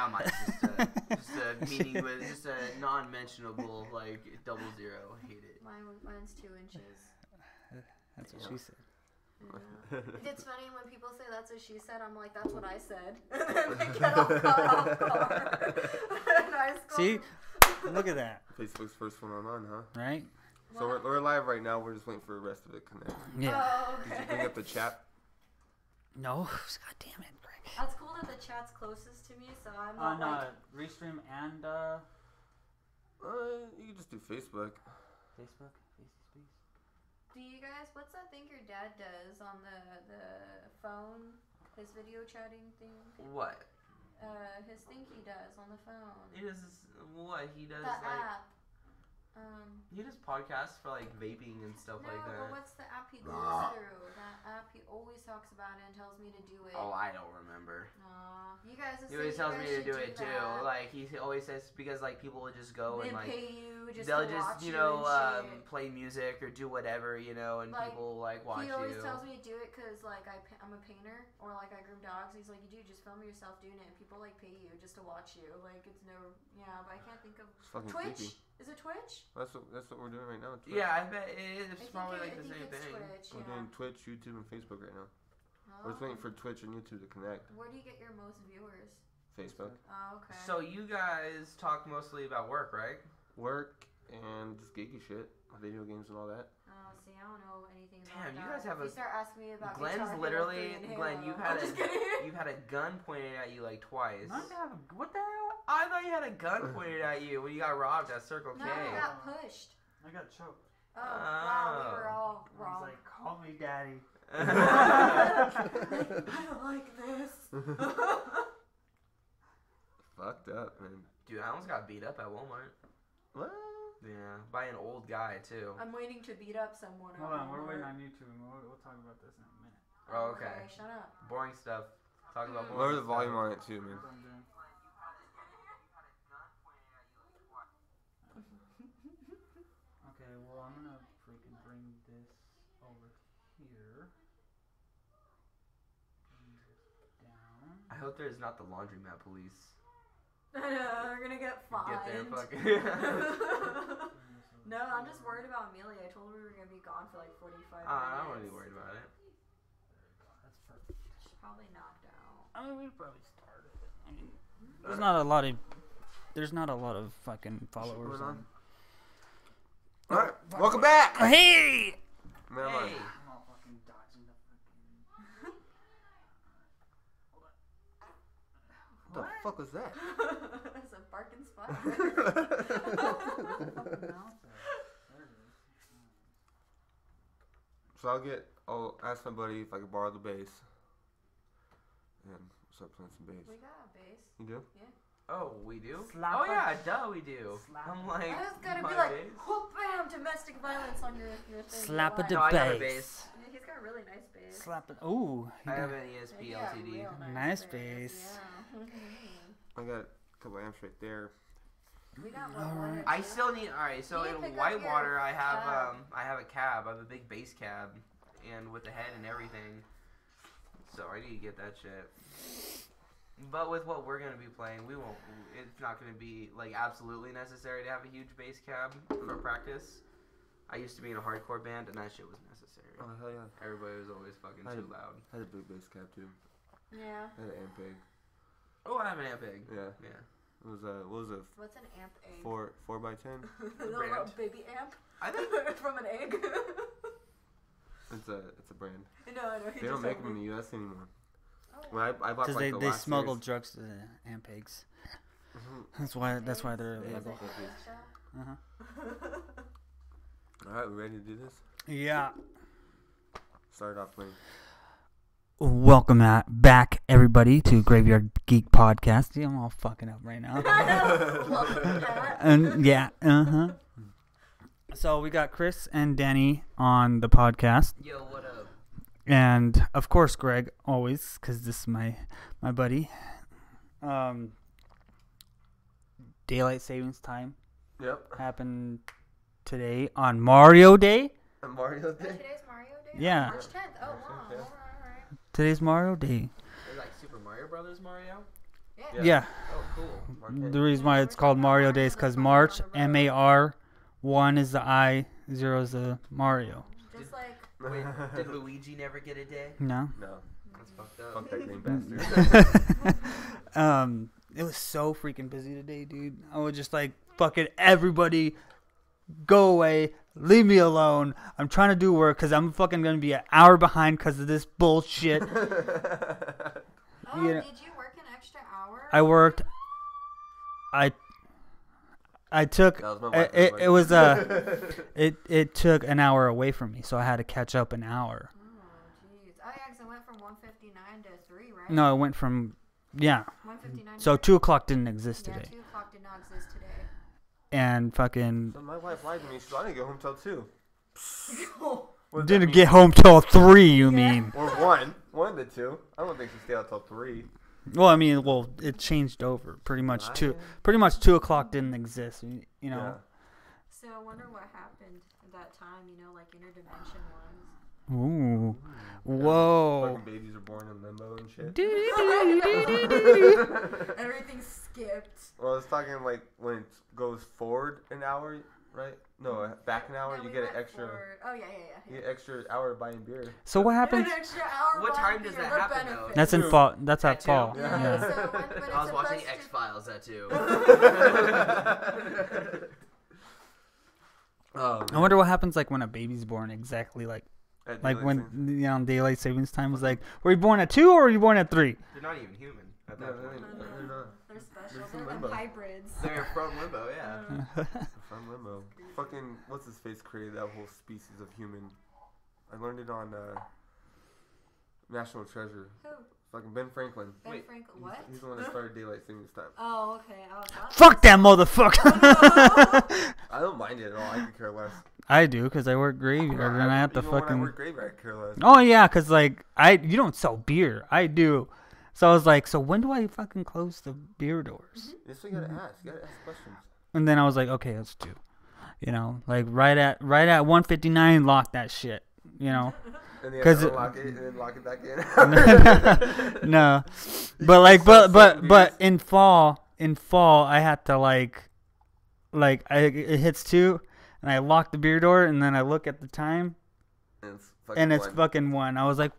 Mine's just a meaning with just a non-mentionable like 00. Hate it. Mine's 2 inches. That's what she said. Yeah. It's funny when people say that's what she said. I'm like, that's what I said. And then they get all caught off guard. And I See, look at that. Facebook's first one online, huh? Right. So we're live right now. We're just waiting for the rest of it to connect. Yeah. Oh, okay. Did you bring up the chat? No. God damn it, Greg. That's cool that the chat's closest to me, so I'm not On Restream and You can just do Facebook. Facebook. Do you guys, what's that thing your dad does on the phone? His video chatting thing? What? His thing he does on the phone. He does what? He does The like app. he does podcasts for like vaping and stuff like that. No, but what's the app he goes through? That app he always talks about it and tells me to do it. Oh, I don't remember. You guys. He always tells me to do it too. Like he always says because like people will just go and like pay you just they'll to just watch play music or do whatever and like, people like watch you. He always tells me to do it because like I'm a painter or like I groom dogs. He's like, you do just film yourself doing it and people like pay you just to watch you. Like it's but I can't think of Twitch. Creepy. Is it Twitch? That's what we're doing right now. Twitch. Yeah, I bet it's probably like the same thing. We're doing Twitch, YouTube, and Facebook right now. We're just waiting for Twitch and YouTube to connect. Where do you get your most viewers? Facebook. Oh, okay. So you guys talk mostly about work, right? Work and just geeky shit, video games and all that. Oh, see, I don't know anything about Damn, that. you guys have if you start asking me about Glenn's Guitar Hero literally 3 and Halo, Glenn. You've had a gun pointed at you like twice. What the hell? I thought you had a gun pointed at you when you got robbed at Circle K. No, I got pushed. I got choked. Oh, wow, we were all I wrong. was like, call me daddy. I don't like this. Fucked up, man. Dude, I almost got beat up at Walmart. What? Yeah, by an old guy too. I'm waiting to beat up someone. Hold on, we're waiting on YouTube. We'll talk about this in a minute. Oh, okay. Shut up. Boring stuff. Talk about boring Lower the stuff. volume on it too, man. That's what I'm doing. Okay, well, I'm gonna freaking bring this over here. Bring this down. I hope there's not the laundromat police. I know, we're gonna get fined. Get there, fucking. No, I'm just worried about Amelia. I told her we were gonna be gone for like 45 minutes. I'm not really worried about it. That's perfect. She's probably knocked out. I mean, we probably started. I mean, there's not a lot of fucking followers on. All right, welcome back. Hey! Man, I'm Hey. I'm all fucking dodging the fucking. What the fuck was that? That's a barking spider. So I'll ask my buddy if I can borrow the bass. And start playing some bass. We got a bass. You do? Yeah. Oh, we do? Slap Oh it. yeah, duh, we do. Slap I'm it. like, I was gonna my be like, bass? whoop, bam, domestic violence on your thing. Slap Why? it to No, I got a bass. bass. Yeah, he's got a really nice bass. Slap it. Ooh. I have an ESP Yeah, LTD. real Nice bass. Yeah. I got a couple amps right there. We got All one. right. I still need. All right, so You in pick up Whitewater, your I have cab. I have a cab. I have a big bass cab, and with the head and everything. So I need to get that shit. But with what we're gonna be playing, we won't. It's not gonna be like absolutely necessary to have a huge bass cab for practice. I used to be in a hardcore band, and that shit was necessary. Oh hell yeah! Everybody was always fucking too loud. I had a big bass cab too. Yeah. I had an amp egg. Oh, I have an amp egg. Yeah. Yeah. It was what was it? What's an amp egg? 4x10. No, brand. baby amp. I think From an egg. It's a brand. No, I know. They don't make them in the U.S. anymore. Oh, When I bought Because like the they last smuggled series. drugs to the amp eggs. Mhm. That's why they're Yeah, illegal. Uh-huh. All right, we ready to do this? Yeah. Start off playing. Welcome back, everybody, to Graveyard Geek Podcast. Yeah, I'm all fucking up right now. And yeah, So we got Chris and Danny on the podcast, Yo, what up? and of course Greg, always, because this is my buddy. Daylight savings time Yep. happened today on Mario Day. Mario Day. Today's Mario Day? Yeah. March 10th. Oh, wow. Yeah. Alright. Today's Mario Day. There's like Super Mario Brothers Mario. Yeah. Oh, cool. Marquette. The reason why it's called Mario Days because March, MAR, 1 is the I, 0 is the Mario. Just like. Wait, did Luigi never get a day? No. No. That's fucked up. Fuck that green bastard. It was so freaking busy today, dude. I was just like, fucking everybody, go away, leave me alone. I'm trying to do work because I'm fucking gonna be an hour behind because of this bullshit. Oh, Yeah. did you work an extra hour? I worked. I took. That was my wife. It was it took an hour away from me, so I had to catch up an hour. Oh, jeez. Oh, yeah, 'cause it went from 1:59 to 3, right? No, it went from 1:59. So 2 o'clock didn't exist Yeah, today, 2 o'clock did not exist today. and fucking So my wife lied to me. She said I didn't get home till 2. What does that didn't mean? get home till 3. You mean? Or 1. 1 of the 2. I don't think she stayed out till 3. Well, I mean, it changed over pretty much. Pretty much 2 o'clock didn't exist. You know. Yeah. So I wonder what happened at that time, like interdimension ones. Ooh. Whoa. Fucking babies are born in limbo and shit. Everything skipped. Well, I was talking like when it goes forward an hour, right? No, back an hour. No, You we get an went extra. forward. Oh, yeah. You get extra hour buying beer. So what happens? An extra hour What buying time does beer, that the happen, though? benefits. That's in fall. That's at At fall. 2? Yeah. So when it's I was watching supposed to- X-Files at 2. I wonder what happens like when a baby's born. Exactly like when daylight savings time was like, were you born at 2 or were you born at 3? They're not even human at No, that they're point. not. They're special. They're from They're limbo. them hybrids. They're from limbo, yeah. From limbo. Fucking what's his face created that whole species of human. I learned it on National Treasure. Who? Fucking Ben Franklin. Ben Wait, Franklin. What? He's the one that started daylight savings time. Oh, okay. Fuck that motherfucker. I don't mind it at all. I could care less. I do because I work graveyard and I have to Even when I fucking. work graveyard, I care less. Oh yeah, because like you don't sell beer. I do. So I was like, so when do I fucking close the beer doors? That's what you gotta ask. You gotta ask questions. And then I was like, okay, let's do. Like right at 1:59, lock that shit. And then you 'Cause have to unlock it and then lock it back in. No, but in fall I had to like it hits 2 and I lock the beer door and then I look at the time and it's fucking 1. I was like,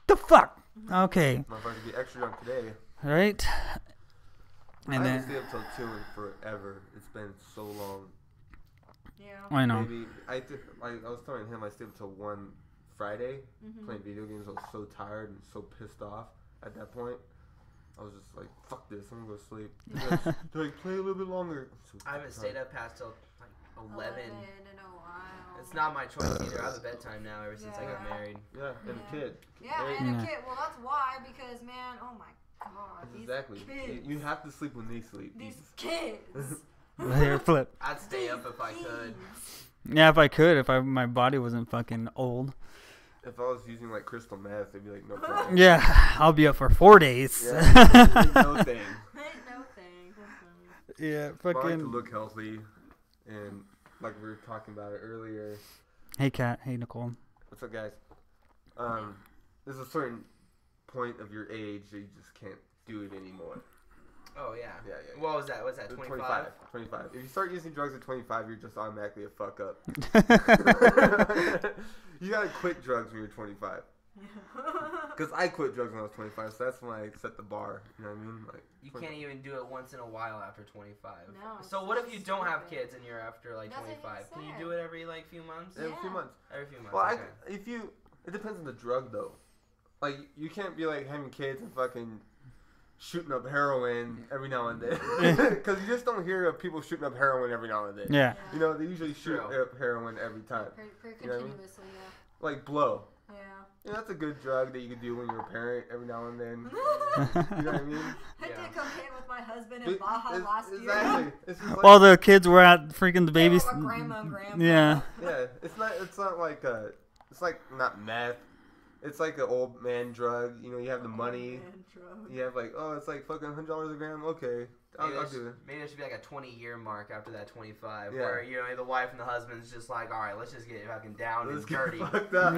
the fuck? Okay, Motherfucker be extra drunk today. right? I And haven't then stayed up till 2 in forever. It's been so long. Yeah. I know. Maybe I was telling him I stayed up till 1 Friday playing video games. I was so tired and so pissed off at that point. I was just like, fuck this, I'm gonna go sleep. They're like, play a little bit longer. I haven't stayed up past till like 11. in a while. It's not my choice either. I have a bedtime now ever since I got married. Yeah, and a kid. Yeah, There and you a go. kid. Well, that's why, because, man, oh my god. These Exactly. kids. You have to sleep when they sleep. These kids. Hair flip. I'd stay up if I could. Yeah, if I could, if my body wasn't fucking old. If I was using like crystal meth, they'd be like, no problem. Yeah, I'll be up for 4 days. Yeah, no thing. No thing. Yeah, But I like to fucking. look healthy, and like we were talking about it earlier. Hey, Kat. Hey, Nicole. What's up, guys? There's a certain point of your age that you just can't do it anymore. Oh yeah. Yeah. What was that? What's that? 25? 25. If you start using drugs at 25, you're just automatically a fuck up. You gotta quit drugs when you're 25. Because I quit drugs when I was 25, so that's when I set the bar. You know what I mean? Like You can't even do it once in a while after 25. No, So what if you don't have stupid. kids and you're after like That's what he 25? Can you said. do it every like few months? every few Yeah. months. Every few months. Well, Okay. it depends on the drug though. Like you can't be like having kids and fucking shooting up heroin every now and then, because you just don't hear of people shooting up heroin every now and then. Yeah. You know, they usually shoot True. up heroin every time. Pretty You know what I mean? continuously, Like blow. yeah. You know, that's a good drug that you could do when you're a parent every now and then. You know what I mean? I Yeah. did cocaine with my husband in It- Baja it's- last exactly. year. It's just like, While the kids were at freaking the They were babies. with grandma and grandpa. Yeah. yeah, it's not like it's like not meth. It's like an old man drug. You know, you have the money. You have like, oh, it's like fucking $100 a gram. Okay, I'll do it. Maybe there should be like a 20-year mark after that 25, Yeah. where you know the wife and the husband's just like, all right, let's just get fucking down Let's and get dirty. fucked up.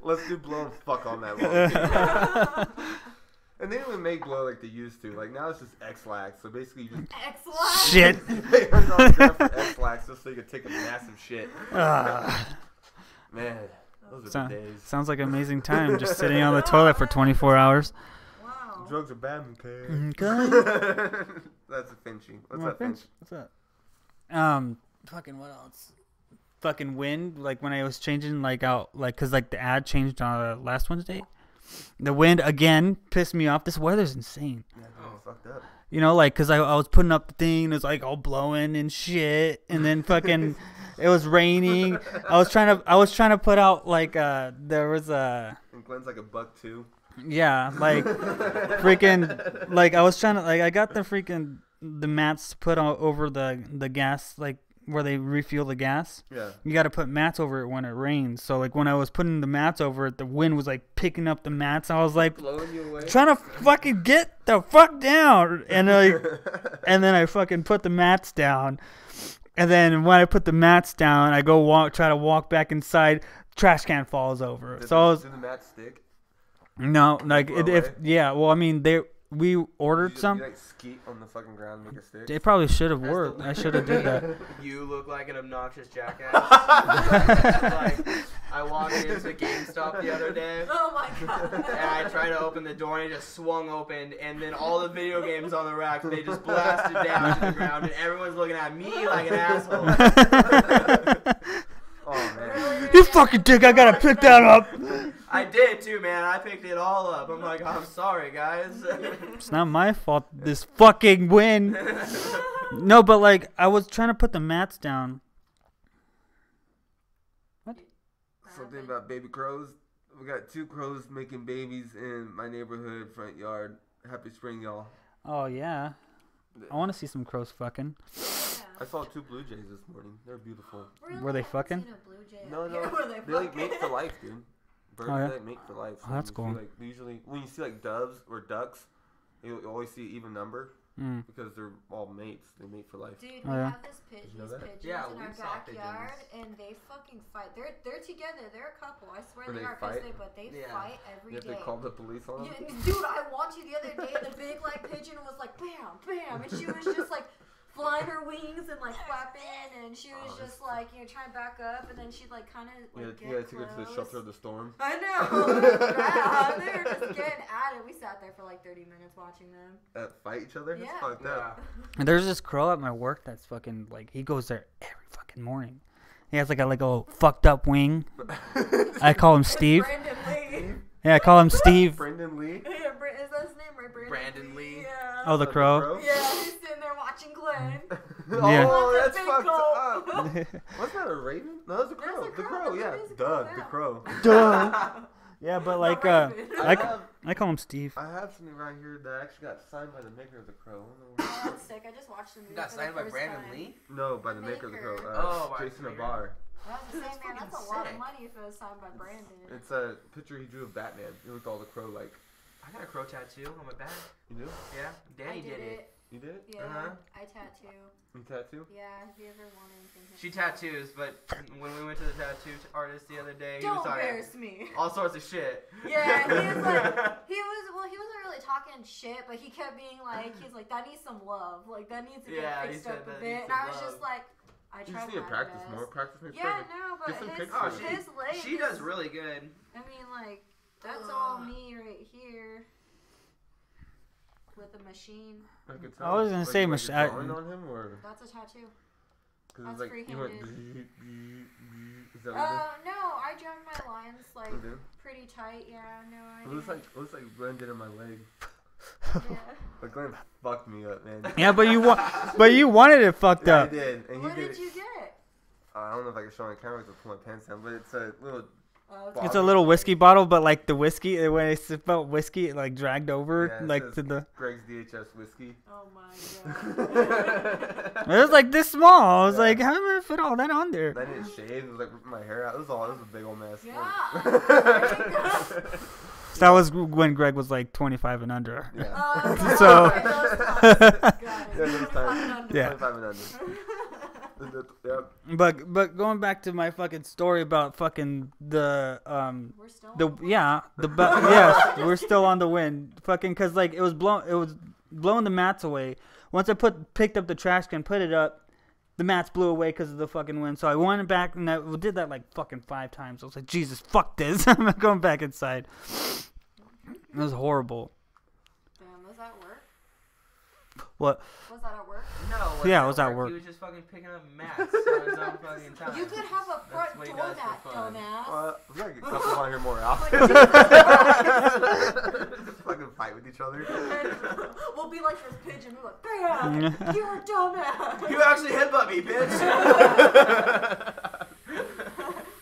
Let's do blow and fuck on that one. And they don't even make blow like they used to. Like now it's just X-Lax. So basically you just X-Lax. Shit. you pay $100 for X-Lax just so you can take a massive shit. Man, those are the days. Sounds like an amazing time just sitting on the toilet for 24 hours. Wow. Drugs are bad, okay. That's a Finchy. What's up, Finch? What's up? Fucking what else? Fucking wind. Like when I was changing, like out, like cause like the ad changed on last Wednesday. The wind again pissed me off. This weather's insane. Yeah, it's fucked up. You know, like cause I was putting up the thing, it was like all blowing and shit, and then fucking it was raining. I was trying to put out like there was a. And Glenn's like $1.02. Yeah, like freaking like I was trying to like I got the mats to put over the gas, like where they refuel the gas. Yeah. You got to put mats over it when it rains. So like when I was putting the mats over it, the wind was like picking up the mats. I was like Blowing you away. trying to fucking get the fuck down, and like and then I fucking put the mats down. And then when I put the mats down, I go try to walk back inside, trash can falls over. Did So the mat stick? No, like well, I mean, we ordered some. You like skeet on the fucking ground and make a stick? They probably should have worked. I should have did that. You look like an obnoxious jackass. Like, I walked into GameStop the other day. Oh my god. And I tried to open the door and it just swung open, and then all the video games on the rack, they just blasted down to the ground, and everyone's looking at me like an asshole. Oh man. You fucking dick! I gotta pick that up. I did too, man. I picked it all up. I'm like, I'm sorry, guys. It's not my fault. This fucking wind. No, but like I was trying to put the mats down. What? Something about baby crows. We got 2 crows making babies in my neighborhood front yard. Happy spring, y'all. Oh yeah. I want to see some crows fucking. I saw 2 blue jays this morning. They're beautiful. Really? Were they I haven't fucking? seen a blue jay No, up no. here. Were They like fucking? mate for life, dude. Birds Oh, yeah? that mate for life. Oh, that's you cool. See, like, usually, when you see like doves or ducks, you always see even number because they're all mates. They mate for life. Dude, Oh, we yeah? have these Did you know that? pigeons Yeah, in we our saw backyard, pigeons. and they fucking fight. They're together. They're a couple. I swear Or they they are. fight? But they Yeah. fight every You have day. to call the police on them? Yeah, dude, I watched you the other day, and the big like pigeon was like bam, bam, and she was just like flying her wings and like flapping, and she was just like trying to back up, and then she'd like kind of like You gotta get take her to the close. shelter of the storm. I know. Yeah, they were just getting at it. We sat there for like 30 minutes watching them. Fight each other? That's Yeah. fucked up. And there's this crow at my work that's fucking like he goes there every fucking morning. He has like a fucked up wing. I call him Steve. Brandon Lee. Yeah, I call him Steve. Brendan Lee? Yeah, is that his name, right? Brandon Lee. Yeah. Oh, the crow. Yeah, he's sitting there watching Glenn. Yeah. Oh, That's a that's big fucked goal. up. Wasn't that a raven? No, that's a crow. That's a The crow. crow, yeah. That is a Doug, crow, the yeah. crow. Duh. Yeah, but like Raven. I call him Steve. I have something right here that actually got signed by the maker of the crow. Oh, that's sick. I just watched the movie. You got for the signed by first Brandon time. Lee? No, by the maker of the crow. Maker. By Jason the maker. Abar. I was the That's same, man. That's a fucking lot sick. of money if it was signed by Brandon. It's a picture he drew of Batman. He looked all the crow like. I got a crow tattoo on my back. You do? Yeah, Danny I did it. You did? Yeah, Uh-huh. I tattoo. You tattoo? Yeah, if you ever want anything. She tattoos, but when we went to the tattoo artist the other day, he Don't was talking embarrass me. all sorts of shit. Yeah, he was like, he wasn't really talking shit, but he kept being like, he's like, that needs some love. Like, that needs to get Yeah, he fixed said up a that bit. needs And some I was love. just like, I You tried just need to my practice best. more. Practice makes Yeah, perfect. no, but Get some his, pictures. Oh, his leg she is, does really good. I mean, like, that's all me right here. With a machine. I could I was gonna say like mach- drawing on him or That's a tattoo. because That's it's like you went. free-handed. Is that what No, I drawn my lines like you did? pretty tight. Yeah, no, I It looks like Glenn did in my leg. yeah. But Glenn fucked me up, man. Yeah, but you wanted it fucked Yeah, I up. did, and he What did. did you get? I don't know if I can show on camera to pull my pants down, but it's a little. Oh, It's a little whiskey bottle, but like the whiskey, when I sip out whiskey, it like dragged over, Yeah, it like says to the. Greg's DHS whiskey. Oh my god. It was like this small. I was Yeah. like, how am I gonna fit all that on there? I didn't shave. It was like ripping my hair out. It was a big old mess. Yeah. So that was when Greg was like 25 and under. Yeah. So- Got it. Yeah, those times. Yeah. 25 and under. Yep. But going back to my fucking story about fucking the We're still yes, we're still on the wind. Fucking cause like it was blowing the mats away. Once I picked up the trash can, put it up, the mats blew away because of the fucking wind. So I went back and I did that like fucking 5 times. I was like, Jesus, fuck this. I'm not going back inside. It was horrible. Damn, was that work? What? Was that at work? No. Yeah, it was at work. He was just fucking picking up mats on his own fucking time. You could have a front what he door does for mat, fun. dumbass. We gotta get couples on here more often. Like, Just fucking fight with each other. and we'll be like this pigeon. We're like, bam, you're a dumbass. You actually headbutt me, bitch.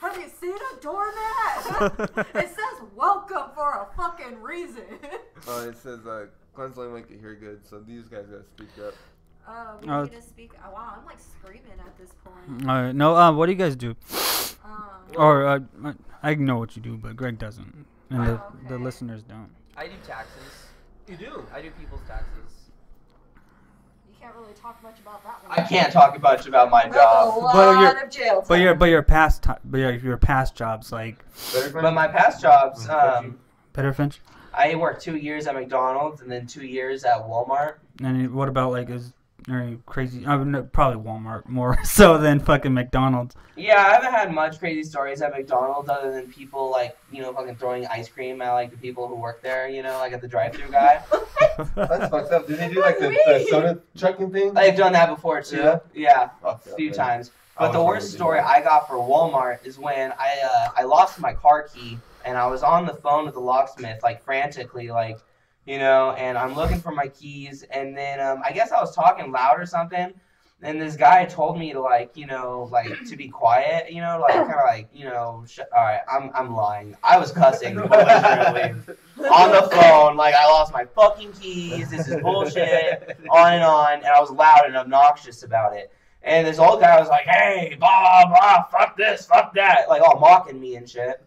Have you seen a doormat? It says welcome for a fucking reason. It says Glenn's only make it hear good, so these guys gotta speak up. We need to speak. Oh, wow, I'm like screaming at this point. All right. No. What do you guys do? Or I know what you do, but Greg doesn't, and the listeners don't. I do taxes. You do? I do people's taxes. You can't really talk much about that one. I can't talk much about my job. A lot of jail time. But your past jobs like But my past jobs, Better Finch. I worked 2 years at McDonald's and then 2 years at Walmart. And what about like is there any crazy? I mean, probably Walmart more so than fucking McDonald's. Yeah, I haven't had much crazy stories at McDonald's other than people like, fucking throwing ice cream at like the people who work there, like at the drive-thru guy. That's fucked up. Did they do like the soda trucking thing? I've done that before too. Yeah, a few man. times. But the worst story I got for Walmart is when I lost my car key and I was on the phone with the locksmith like frantically and I'm looking for my keys and then I guess I was talking loud or something and this guy told me to to be quiet, all right, I'm lying. I was cussing belligerently on the phone, like I lost my fucking keys, this is bullshit, on, and I was loud and obnoxious about it. And this old guy was like, hey, blah, blah, fuck this, fuck that, like all mocking me and shit.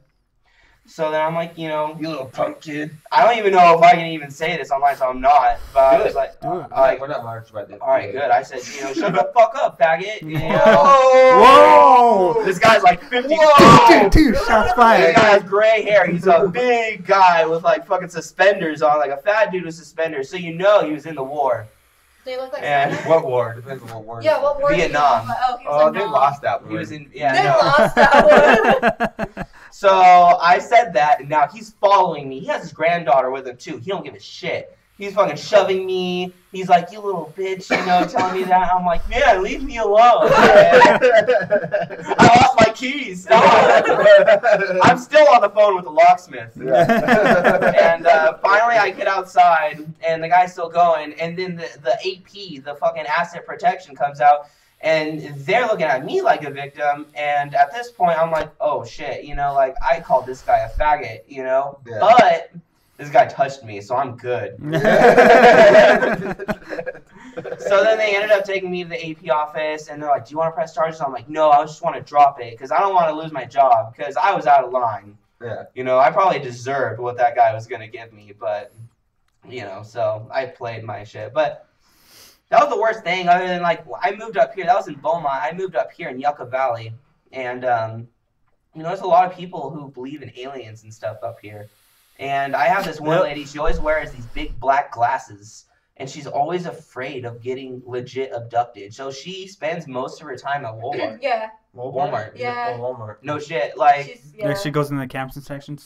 So then I'm like, you little punk kid. I don't even know if I can even say this online, so I'm not. But I was like, we're not marched by this. All right, good. I said, shut the fuck up, faggot. Whoa! This guy's like 50. Dude, shots fired. This guy has gray hair. He's a big guy with like fucking suspenders on, like a fat dude with suspenders. So he was in the war. They look like. And what war? Depends on what war. Yeah, what war? Vietnam. They lost that one. He was in. They Yeah, lost that one. So I said that, and now he's following me. He has his granddaughter with him too. He don't give a shit. He's fucking shoving me. He's like, you little bitch, telling me that. I'm like, man, leave me alone. I lost my keys. Stop. I'm still on the phone with the locksmith. Yeah. And finally I get outside, and the guy's still going. And then the AP, the fucking asset protection, comes out. And they're looking at me like a victim. And at this point, I'm like, oh, shit. I called this guy a faggot, Yeah. But this guy touched me, so I'm good. So then they ended up taking me to the AP office, and they're like, do you want to press charges? I'm like, no, I just want to drop it because I don't want to lose my job because I was out of line. Yeah. I probably deserved what that guy was going to give me, but, so I played my shit. But that was the worst thing other than, I moved up here. That was in Beaumont. I moved up here in Yucca Valley. And, there's a lot of people who believe in aliens and stuff up here. And I have this one lady, she always wears these big black glasses. And she's always afraid of getting legit abducted. So she spends most of her time at Walmart. Yeah. Walmart. Yeah. Oh, Walmart. No shit. Like she goes in the Campson section.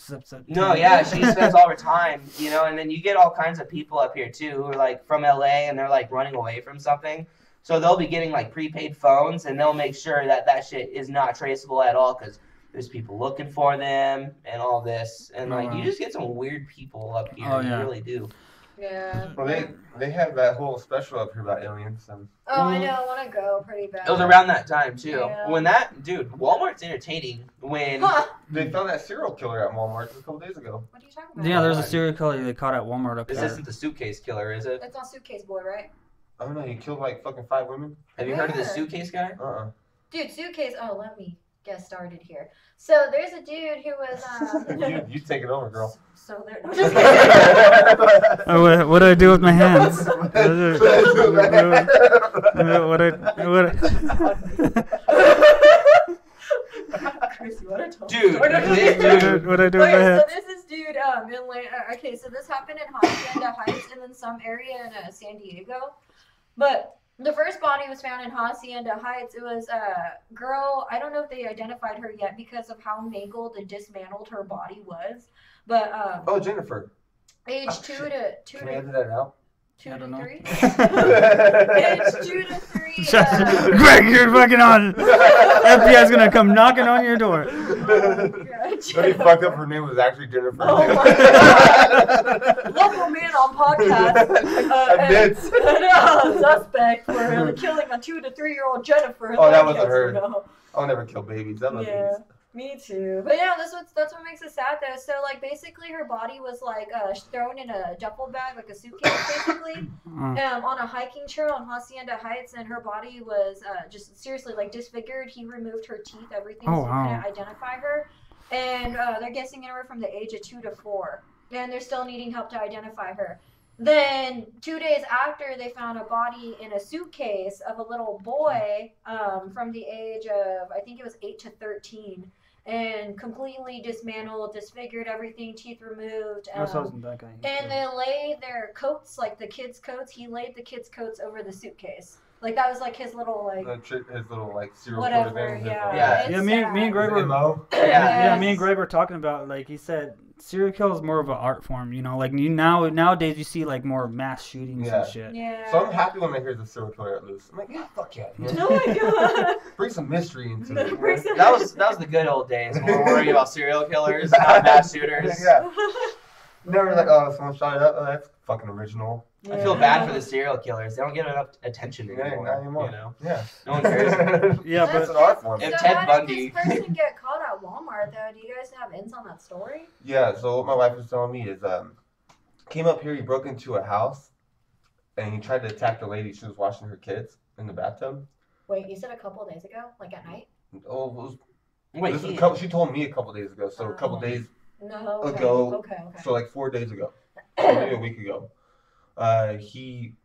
No, yeah, she spends all her time, and then you get all kinds of people up here too who are from LA and they're running away from something. So they'll be getting prepaid phones and they'll make sure that shit is not traceable at all because there's people looking for them and all this. And you just get some weird people up here. You really do. Yeah. Well, they have that whole special up here about aliens. And Oh, I know. I want to go pretty bad. It was around that time too. Yeah. When Walmart's entertaining. When they found that serial killer at Walmart a couple days ago. What are you talking about? Yeah, there's a serial killer they caught at Walmart up this there. isn't the suitcase killer, is it? That's not Suitcase Boy, right? I don't know. He killed fucking 5 women. Have you heard of the suitcase guy? Uh-uh. Dude, Suitcase. Oh, let me. get started here. So there's a dude who was You take it over, girl. So there. No, just kidding. What do I do with my hands? Chris, you wanna talk? Dude, What do I do with my Okay, hands? so this is dude okay, so this happened in Hacienda Heights and then some area in San Diego. But the first body was found in Hacienda Heights. It was a girl. I don't know if they identified her yet because of how mangled and dismantled her body was. But Oh, Jennifer. age Oh, two shit. to Can we edit that out? I don't know. 3. Age 2 to 3. Greg, you're fucking on. FBI's gonna come knocking on your door. Really fucked up. Her name was actually Jennifer. Oh my god. Local man on podcast. Admits. Suspect for killing a 2 to 3-year-old Jennifer. Oh, that wasn't her. No. I'll never kill babies. I love Yeah. babies. Me too. But yeah, that's what makes it sad though. So like basically her body was like thrown in a duffel bag, like a suitcase basically, on a hiking trail in Hacienda Heights, and her body was just seriously like disfigured. He removed her teeth, everything, so you couldn't identify her. And they're guessing anywhere from the age of 2 to 4. And they're still needing help to identify her. Then 2 days after, they found a body in a suitcase of a little boy from the age of, I think it was 8 to 13. And completely dismantled, disfigured, everything, teeth removed. And they laid their coats, like the kids' coats. He laid the kids' coats over the suitcase. Like that was like his little like his little like serial whatever. killer thing. Yeah. Me and Greg were me and Greg were talking about, like he said, serial kill is more of an art form, you know. Like nowadays you see like more mass shootings and shit. Yeah. So I'm happy when I hear the serial killer at loose. I'm like, yeah, fuck yeah. Oh my god. Bring some mystery into it. That was the good old days when we were worrying about serial killers, not mass shooters. Yeah. Never like, oh, someone shot it up. Oh, that's fucking original. I feel bad for the serial killers. They don't get enough attention anymore. Not anymore. You know? Yeah. No one cares. Yeah, That's but an art form. If So Ted how Bundy- did this person get caught at Walmart though? Do you guys have ins on that story? Yeah, so what my wife was telling me is came up here, he broke into a house and he tried to attack the lady. She was washing her kids in the bathtub. Wait, you said a couple days ago, like at night? Oh, it was, Wait, this was he- a couple, she told me a couple days ago. So a couple days No. ago. Okay. So like 4 days ago. Maybe a week ago. He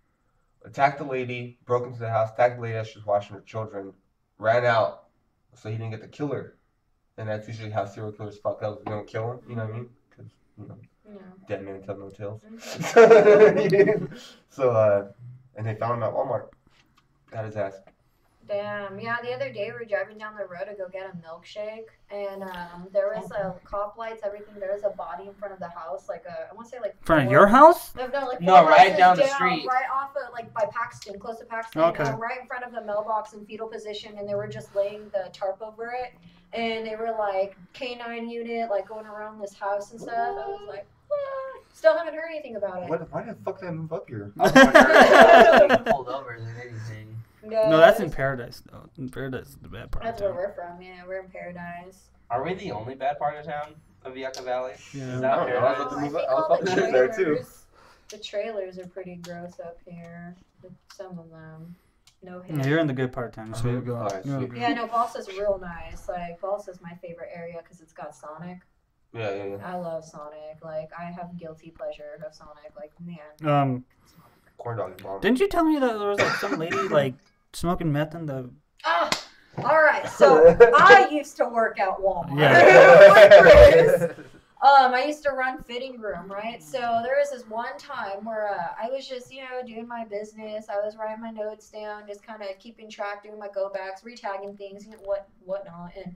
attacked the lady, broke into the house, attacked the lady as she was washing her children, ran out so he didn't get to kill her. And that's usually how serial killers fuck up. They don't kill him, you know what I mean? Because, you know, dead men tell no tales. So, and they found him at Walmart. Got his ass. Damn. Yeah, the other day we were driving down the road to go get a milkshake, and there was cop lights, everything. There was a body in front of the house, like I want to say like. in front of your house? No, like No, four right houses down the street. right off of like by Paxton, close to Paxton. Okay. Right in front of the mailbox in fetal position, and they were just laying the tarp over it, and they were like K9 unit, like going around this house and stuff. I was like, what? Still haven't heard anything about it. Why the fuck did I move up here? Being pulled over than anything. No, that's in Paradise though. In Paradise is the bad part. That's of where town. we're from. Yeah, we're in Paradise. Are we the only bad part of town of Yucca Valley? Yeah. Is that I don't know. Paradise? I was I think I was all about the to live there, too. trailers, the trailers are pretty gross up here. Some of them. No hate. Yeah, you're in the good part of town. So Oh, you go. alright, Yeah. sweet. Yeah, no, Balsa's real nice. Like, Balsa's my favorite area because it's got Sonic. Yeah. I love Sonic. Like, I have guilty pleasure of Sonic. Like, man. Corn dog is bomb. Didn't you tell me that there was like some lady like smoking meth in the? Ah! Alright, so I used to work at Walmart. Yeah. I used to run fitting room, right? So there was this one time where I was just, doing my business. I was writing my notes down, just kind of keeping track, doing my go backs, retagging things, whatnot. And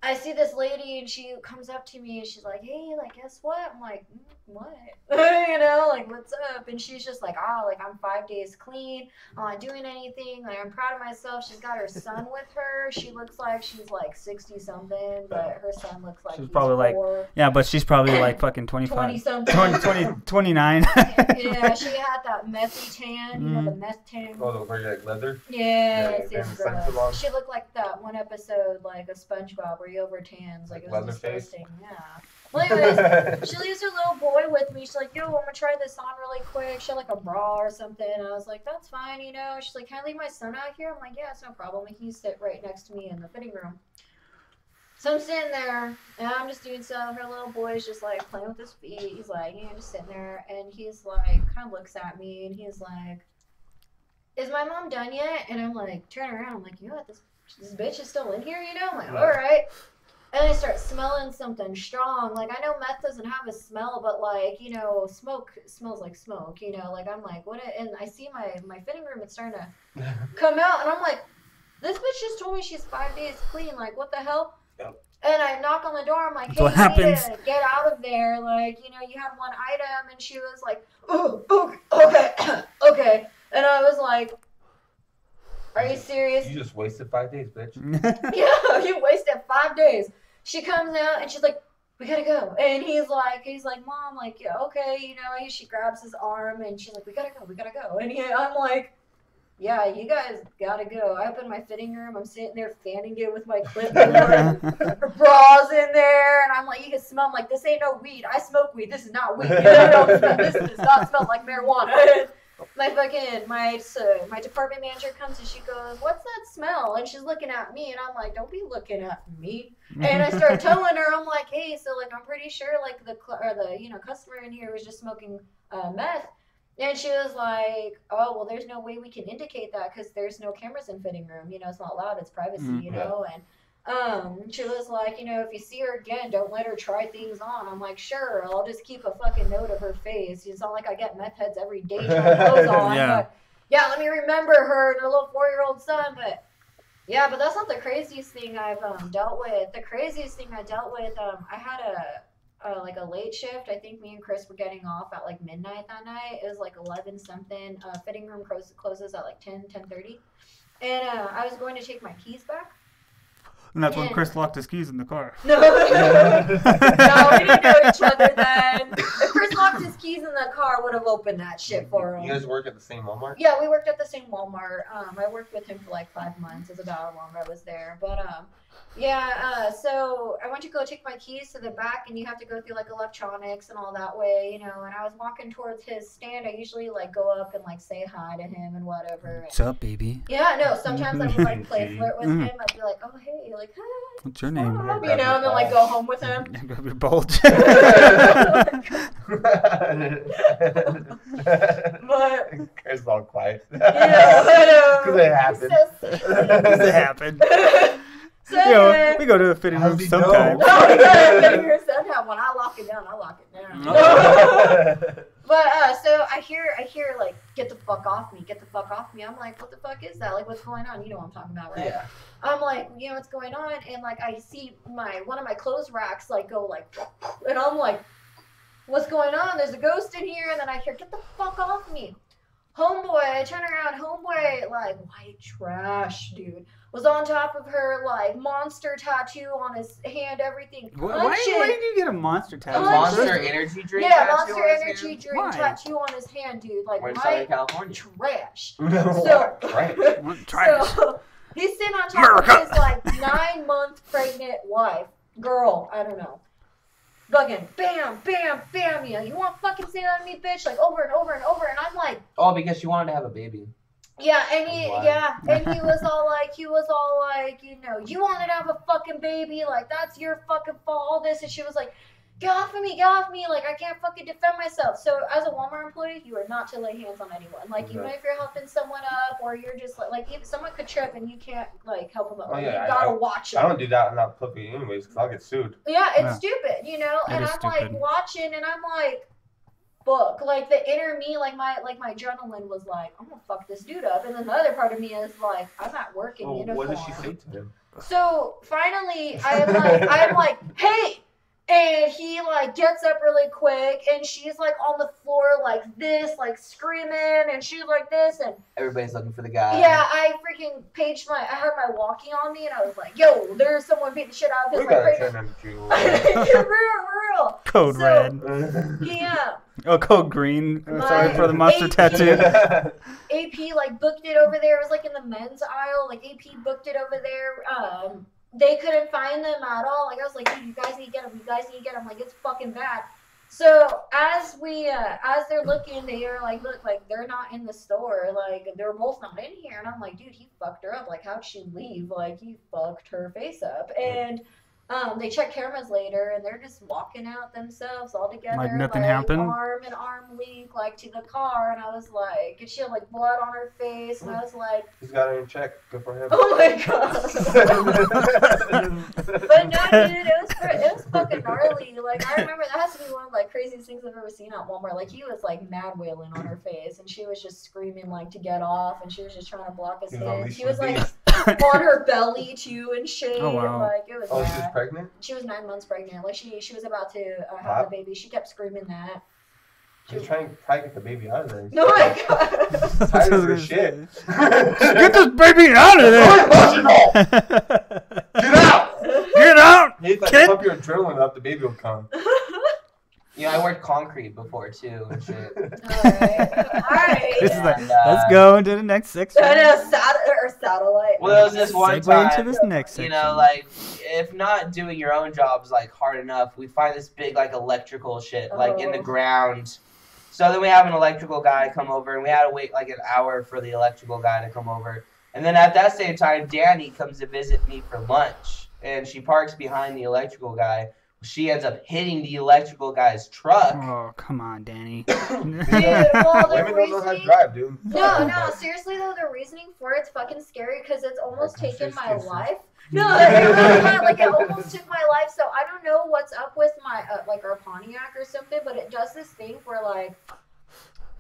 I see this lady, and she comes up to me, and she's like, "Hey, like, guess what?" I'm like, "What?" Like, what's up? And she's just like, like, I'm 5 days clean. I'm not doing anything. Like, I'm proud of myself. She's got her son with her. She looks like she's like 60 something, but her son looks like She's he's probably like 4. Yeah, but she's probably like fucking 25. 20 something. 29. Yeah, she had that messy tan, the meth tan. Oh, the where you like leather? Yes, yeah, yes, yeah, bro. She looked like that one episode, like a SpongeBob, where he over tans. Like, it was Leatherface? disgusting. Yeah. Well, anyways, she leaves her little boy with me. She's like, "Yo, I'm gonna try this on really quick." She had like a bra or something. And I was like, "That's fine, She's like, "Can I leave my son out here?" I'm like, "Yeah, it's no problem. He can sit right next to me in the fitting room." So I'm sitting there, and I'm just doing stuff. Her little boy's just like playing with his feet. He's like, just sitting there, and he's like, kind of looks at me, and he's like, "Is my mom done yet?" And I'm like, turn around. I'm like, "You know what? This bitch is still in here, you know?" I'm like, "All right." And I start smelling something strong. Like, I know meth doesn't have a smell, but like, smoke smells like smoke. Like I'm like, what? And I see my fitting room. It's starting to come out, and I'm like, this bitch just told me she's 5 days clean. Like, what the hell? And I knock on the door. I'm like, hey, what you need happens. to get out of there. Like, you had one item. And she was like, oh, okay, okay. And I was like, are you serious? You just wasted 5 days, bitch. Yeah, you wasted 5 days. She comes out and she's like, we gotta go. And he's like, Mom, like, yeah, okay, she grabs his arm and she's like, we gotta go. And I'm like, yeah, you guys gotta go. I open my fitting room. I'm sitting there fanning it with my clipboard. Her bra's in there, and I'm like, you can smell. I'm like, this ain't no weed. I smoke weed. This is not weed. This does not smell like marijuana. My department manager comes and she goes, what's that smell? And she's looking at me, and I'm like, don't be looking at me. And I start telling her, I'm like, hey, so like I'm pretty sure like the customer in here was just smoking meth. And she was like, oh, well, there's no way we can indicate that because there's no cameras in fitting room. It's not loud. It's privacy, And she was like, if you see her again, don't let her try things on. I'm like, sure, I'll just keep a fucking note of her face. It's not like I get meth heads every day trying clothes on. Yeah. But yeah, let me remember her and her little 4-year-old son. But yeah, but that's not the craziest thing I've dealt with. The craziest thing I dealt with, I had a late shift. I think me and Chris were getting off at like midnight that night. It was like 11 something. Fitting room closes at like 10:30. And I was going to take my keys back. And that's when Chris locked his keys in the car. No, no, we didn't know each other then. If Chris locked his keys in the car, would have opened that shit for him. You guys work at the same Walmart? Yeah, we worked at the same Walmart. I worked with him for like 5 months. It's about how long I was there. But so I went to go take my keys to the back, and you have to go through like electronics and all that way, And I was walking towards his stand. I usually like go up and like say hi to him and whatever. What's up, baby? Yeah, no. Sometimes I would like play flirt with him. I'd be like, oh hey, like hi. What's your name? And then like go home with him. Grab your bulge. But Chris all quiet. yeah, Because it happened. It happened. So, we go to the fitting room How's he sometimes. know? no, yeah, somehow when I lock it down, I lock it down. But so I hear like, get the fuck off me, get the fuck off me. I'm like, what the fuck is that? Like, what's going on? You know what I'm talking about, right? Yeah. I'm like, what's going on? And like I see one of my clothes racks like go like, and I'm like, what's going on? There's a ghost in here. And then I hear, get the fuck off me. Homeboy, I turn around, homeboy, like, white trash, dude, was on top of her, like, monster tattoo on his hand, everything. Why did you get a monster A tattoo? Monster Energy drink? Yeah, tattoo Monster on his Energy hand? drink Why? tattoo on his hand, dude. Like, We're in Southern white California. trash. So, right. So, he's sitting on top America. of his, like, 9-month pregnant wife. Girl, I don't know. Fucking bam, bam, bam, you want to fucking say that to me, bitch? Like, over and over and over. And I'm like, Oh, because she wanted to have a baby. yeah, and he Why? was all like, you wanted to have a fucking baby, like, that's your fucking fault, all this. And she was like, get off of me, like, I can't fucking defend myself. So as a Walmart employee, you are not to lay hands on anyone. Like, even if you're helping someone up, or you're just like if someone could trip and you can't like help them up, Oh, like, yeah, you gotta watch I them. don't do that in that puppy anyways, because I'll get sued. Yeah, it's Yeah. stupid, and is I'm like stupid. watching, and I'm like, fuck, like the inner me, like my adrenaline was like, I'm gonna fuck this dude up, and then the other part of me is like, I'm at work in Oh, uniform. what did she say to him? So finally, I'm like, hey. And he like gets up really quick, and she's like on the floor like this, like screaming, and she's like this, and Everybody's looking for the guy. yeah, I freaking I had my walkie on me, and I was like, yo, there's someone beating the shit out of We his gotta like turn into You're real. Code So- red. Yeah, Oh, code green. Sorry My for the monster AP tattoo. AP like booked it over there. It was like in the men's aisle. Like AP booked it over there. They couldn't find them at all. Like I was like, dude, you guys need to get them. You guys need to get them. Like it's fucking bad. So as they're looking, they are like, look, like they're not in the store. Like they're both not in here. And I'm like, dude, he fucked her up. Like how'd she leave? Like he fucked her face up. And They check cameras later, and they're just walking out themselves all together, Like nothing happened? arm in arm link, like to the car. And I was like, and she had like blood on her face, and I was like, He's got her in check. Good for him. oh my god. But no, dude, it was fucking gnarly. Like I remember that has to be one of like craziest things I've ever seen at Walmart. Like he was like mad wailing on her face, and she was just screaming like to get off, and she was just trying to block his He was hit. unleashing She was the like beast. on her belly too and shit. Oh, wow. And, like it was Oh, bad. she's pregnant? She was 9 months pregnant. Like she was about to have Wow. the baby. She kept screaming that. She's trying to probably get the baby out of there. Oh my god. Tired of her shit. Get this baby out of there! Get out! Get out! He's like, Kid. pump your adrenaline up, the baby will come. Yeah, I worked concrete before too and shit. Alright. This is like, And, let's go into the next section. And a satellite. Well, there was this one Segue time, into this next section. you know, like if not doing your own jobs like hard enough, we find this big like electrical shit like in the Oh. ground. So then we have an electrical guy come over, and we had to wait like an hour for the electrical guy to come over. And then at that same time, Danny comes to visit me for lunch, and she parks behind the electrical guy. She ends up hitting the electrical guy's truck. Oh, come on, Danny. Dude, well, the Women don't know how to reasoning... drive, dude. No, seriously though, the reasoning for it's fucking scary because it's almost Like, taken my excuses. life. No, it really had, like it almost took my life. So I don't know what's up with my like our Pontiac or something, but it does this thing where like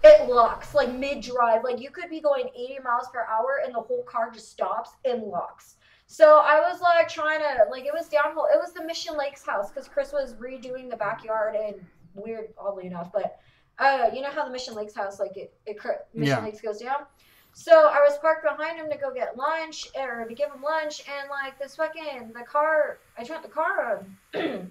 it locks like mid-drive. Like you could be going 80 miles per hour and the whole car just stops and locks. So I was like trying to like it was downhill. It was the Mission Lakes house because Chris was redoing the backyard and weird, oddly enough, but you know how the Mission Lakes house like Mission Lakes goes down. So I was parked behind him to go get lunch or to give him lunch, and like this fucking I turned the car on.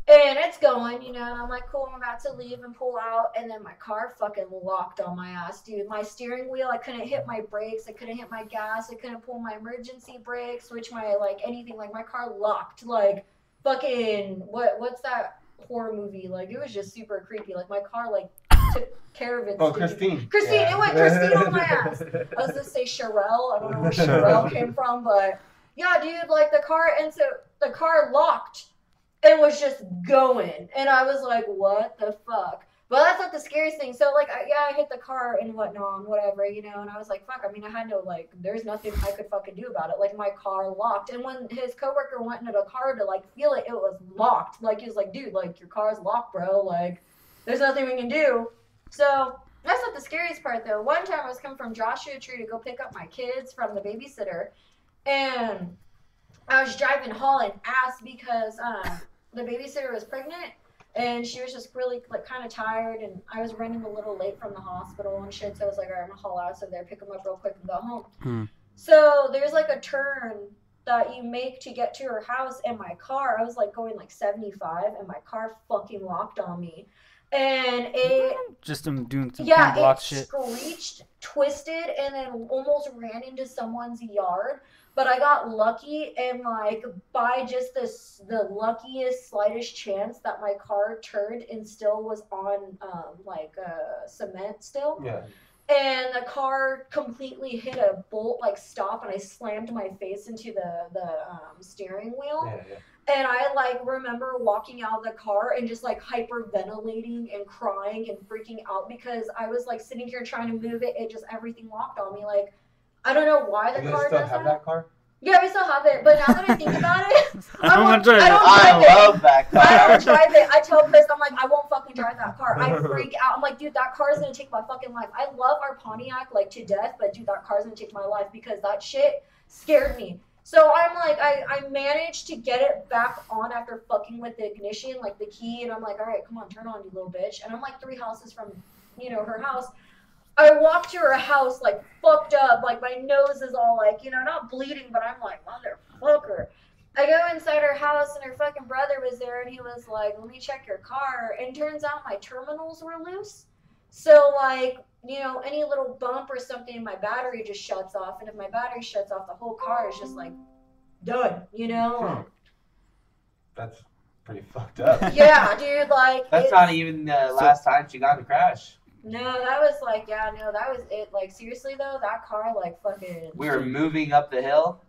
And it's going, you know, and I'm like, cool, I'm about to leave and pull out, and then my car fucking locked on my ass, dude. My steering wheel, I couldn't hit my brakes, I couldn't hit my gas, I couldn't pull my emergency brake, switch my, like, anything. Like, my car locked, like, fucking, what's that horror movie? Like, it was just super creepy. Like, my car, like, took care of it. Oh, Christine. Christine, Yeah. it went Christine on my ass. I was gonna say Sherelle, I don't know where Sherelle came from, but, yeah, dude, like, the car locked. It was just going, and I was like, what the fuck? But that's not the scariest thing. So, like, I hit the car and whatnot, and whatever, you know, and I was like, fuck, I mean, I had no, like, there's nothing I could fucking do about it. Like, my car locked, and when his coworker went into the car to, like, feel it, it was locked. Like, he was like, dude, like, your car's locked, bro. Like, there's nothing we can do. So, that's not the scariest part, though. One time I was coming from Joshua Tree to go pick up my kids from the babysitter, and I was driving hauling ass because, the babysitter was pregnant, and she was just really, like, kind of tired, and I was running a little late from the hospital and shit, so I was like, all right, I'm gonna haul out so there, pick them up real quick and go home. So there's, like, a turn that you make to get to her house, and my car, I was, like, going, like, 75, and my car fucking locked on me. And it... Just doing some Yeah, block it shit. screeched, twisted, and then almost ran into someone's yard. But I got lucky, and like by just the luckiest, slightest chance that my car turned and still was on cement still. Yeah. And the car completely hit a bolt like stop, and I slammed my face into the steering wheel. Yeah. And I like remember walking out of the car and just like hyperventilating and crying and freaking out because I was like sitting here trying to move it. It just everything locked on me. Like I don't know why the You car guys still does have that. that car? Yeah, we still have it. But now that I think about it, I don't want to I don't I drive it. love that car. I don't drive it. I tell Chris, I'm like, I won't fucking drive that car. I freak out. I'm like, dude, that car is gonna take my fucking life. I love our Pontiac like to death, but dude, that car's gonna take my life because that shit scared me. So I'm like, I managed to get it back on after fucking with the ignition, like the key, and I'm like, all right, come on, turn on, you little bitch. And I'm like 3 houses from, you know, her house. I walked to her house like fucked up, like my nose is all like, you know, not bleeding, but I'm like, motherfucker. I go inside her house and her fucking brother was there and he was like, let me check your car. And turns out my terminals were loose. So like, you know, any little bump or something, my battery just shuts off. And if my battery shuts off, the whole car is just like done, you know? That's pretty fucked up. Yeah, dude, like. That's not even the last time she got in a crash. No, that was like, yeah, no, that was it. Like, seriously, though, that car, like, fucking. We were moving up the hill.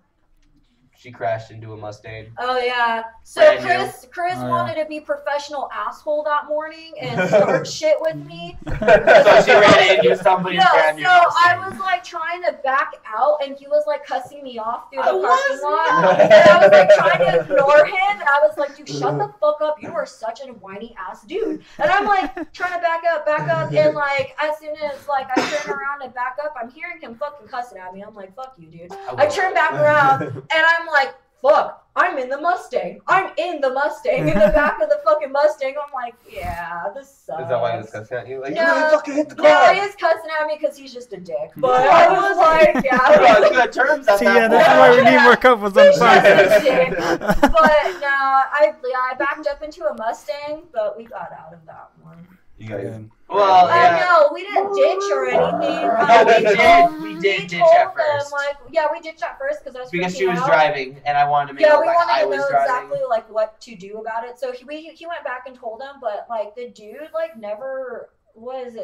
She crashed into a Mustang. Oh yeah. So Brand Chris Oh, wanted to be professional asshole that morning and start shit with me. So she ran into somebody's No, brand new so I Mustang. was like trying to back out, and he was like cussing me off through the I parking was lot. not. And I was like trying to ignore him, and I was like, dude, shut the fuck up. You are such a whiny ass dude. And I'm like trying to back up, and like as soon as like I turn around and back up, I'm hearing him fucking cussing at me. I'm like, fuck you, dude. I turn back around, and I'm like, fuck, I'm in the Mustang. I'm in the Mustang, in the back of the fucking Mustang. I'm like, yeah, this sucks. Is that why he was cussing at you? Like, No. you fucking hit the No, car. he is cussing at me because he's just a dick. But I was like, We're on yeah. good terms at See, that yeah, point. that's why we need more couples on the He's just podcast. a dick. But no, I backed up into a Mustang, but we got out of that one. You guys. Good. Well, yeah. No, we didn't ditch or anything. No, we did ditch at first. Like, yeah, we ditched at first because I was Because freaking she was out. driving, and I wanted to make Yeah, it we look like wanted I to was know driving. exactly like what to do about it. So he went back and told him, but like the dude like never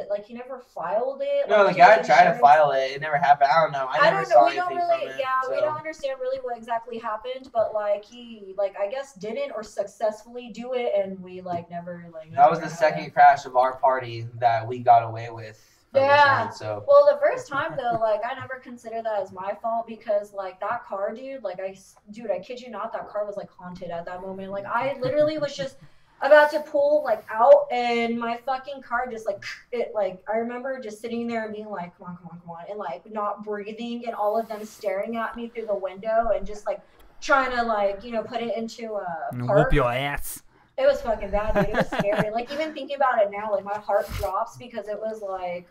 like he never filed it. No, the like, guy his tried to insurance- file it. It never happened. I don't know. I never don't saw know. We don't anything really, from it. yeah, we so. don't understand really what exactly happened, but like he, like I guess didn't or successfully do it, and we like never like. That was the never had second it. crash of our party that we got away with. from Yeah. insurance, So Well, the first time though, like I never considered that as my fault because like that car, dude, like I kid you not, that car was like haunted at that moment. Like I literally was just about to pull like out, and my fucking car just like it. Like I remember just sitting there and being like, come on, and like not breathing, and all of them staring at me through the window and just like trying to like put it into a park. Whoop your ass. It was fucking bad, dude. It was scary. Like even thinking about it now, like my heart drops because it was like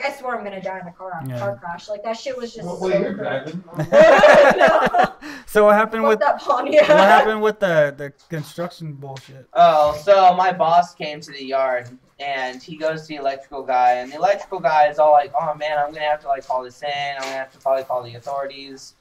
I swear I'm gonna die in a car crash. Like that shit was just. What so were you bad. driving? No. So what happened Fuck with that Pontiac. what happened with the construction bullshit? Oh, so my boss came to the yard and he goes to the electrical guy, and the electrical guy is all like, "Oh man, I'm gonna have to like call this in. I'm gonna have to probably call the authorities."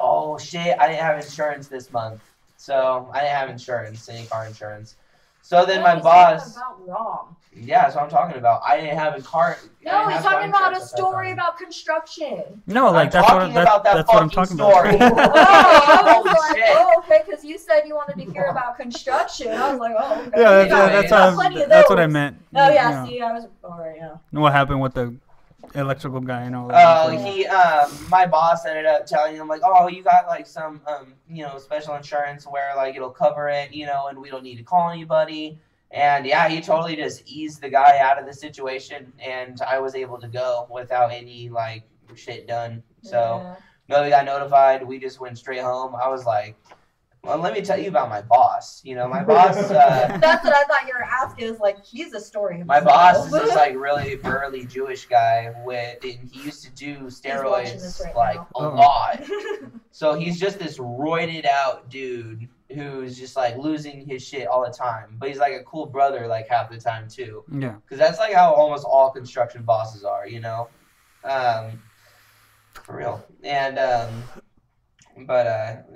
Oh shit, I didn't have insurance this month, so I didn't have insurance, any car insurance. So then my boss, About wrong. yeah, that's what I'm talking about. I didn't have a car. No, he's talking about a insurance at that story time. about construction. No, like I'm that's talking what about that that's what I'm fucking talking about. story. Oh, I was Holy like, shit. oh, okay, because you said you wanted to hear about construction. I was like, oh, okay. Yeah, We got plenty of that's what I those. meant. Oh yeah, You know. see, I was alright, yeah. What happened with the electrical guy and all that? My boss ended up telling him like, oh, you got like some, special insurance where like it'll cover it, and we don't need to call anybody. And yeah, he totally just eased the guy out of the situation, and I was able to go without any like shit done. So Yeah. nobody got notified. We just went straight home. I was like, well, let me tell you about my boss. My boss. That's what I thought you were asking. Is like he's a story. My himself. boss is this like really burly Jewish guy and he used to do watching steroids this right like now. a lot. So he's just this roided out dude who's just like losing his shit all the time. But he's like a cool brother like half the time too. Yeah. Because that's like how almost all construction bosses are, for real. And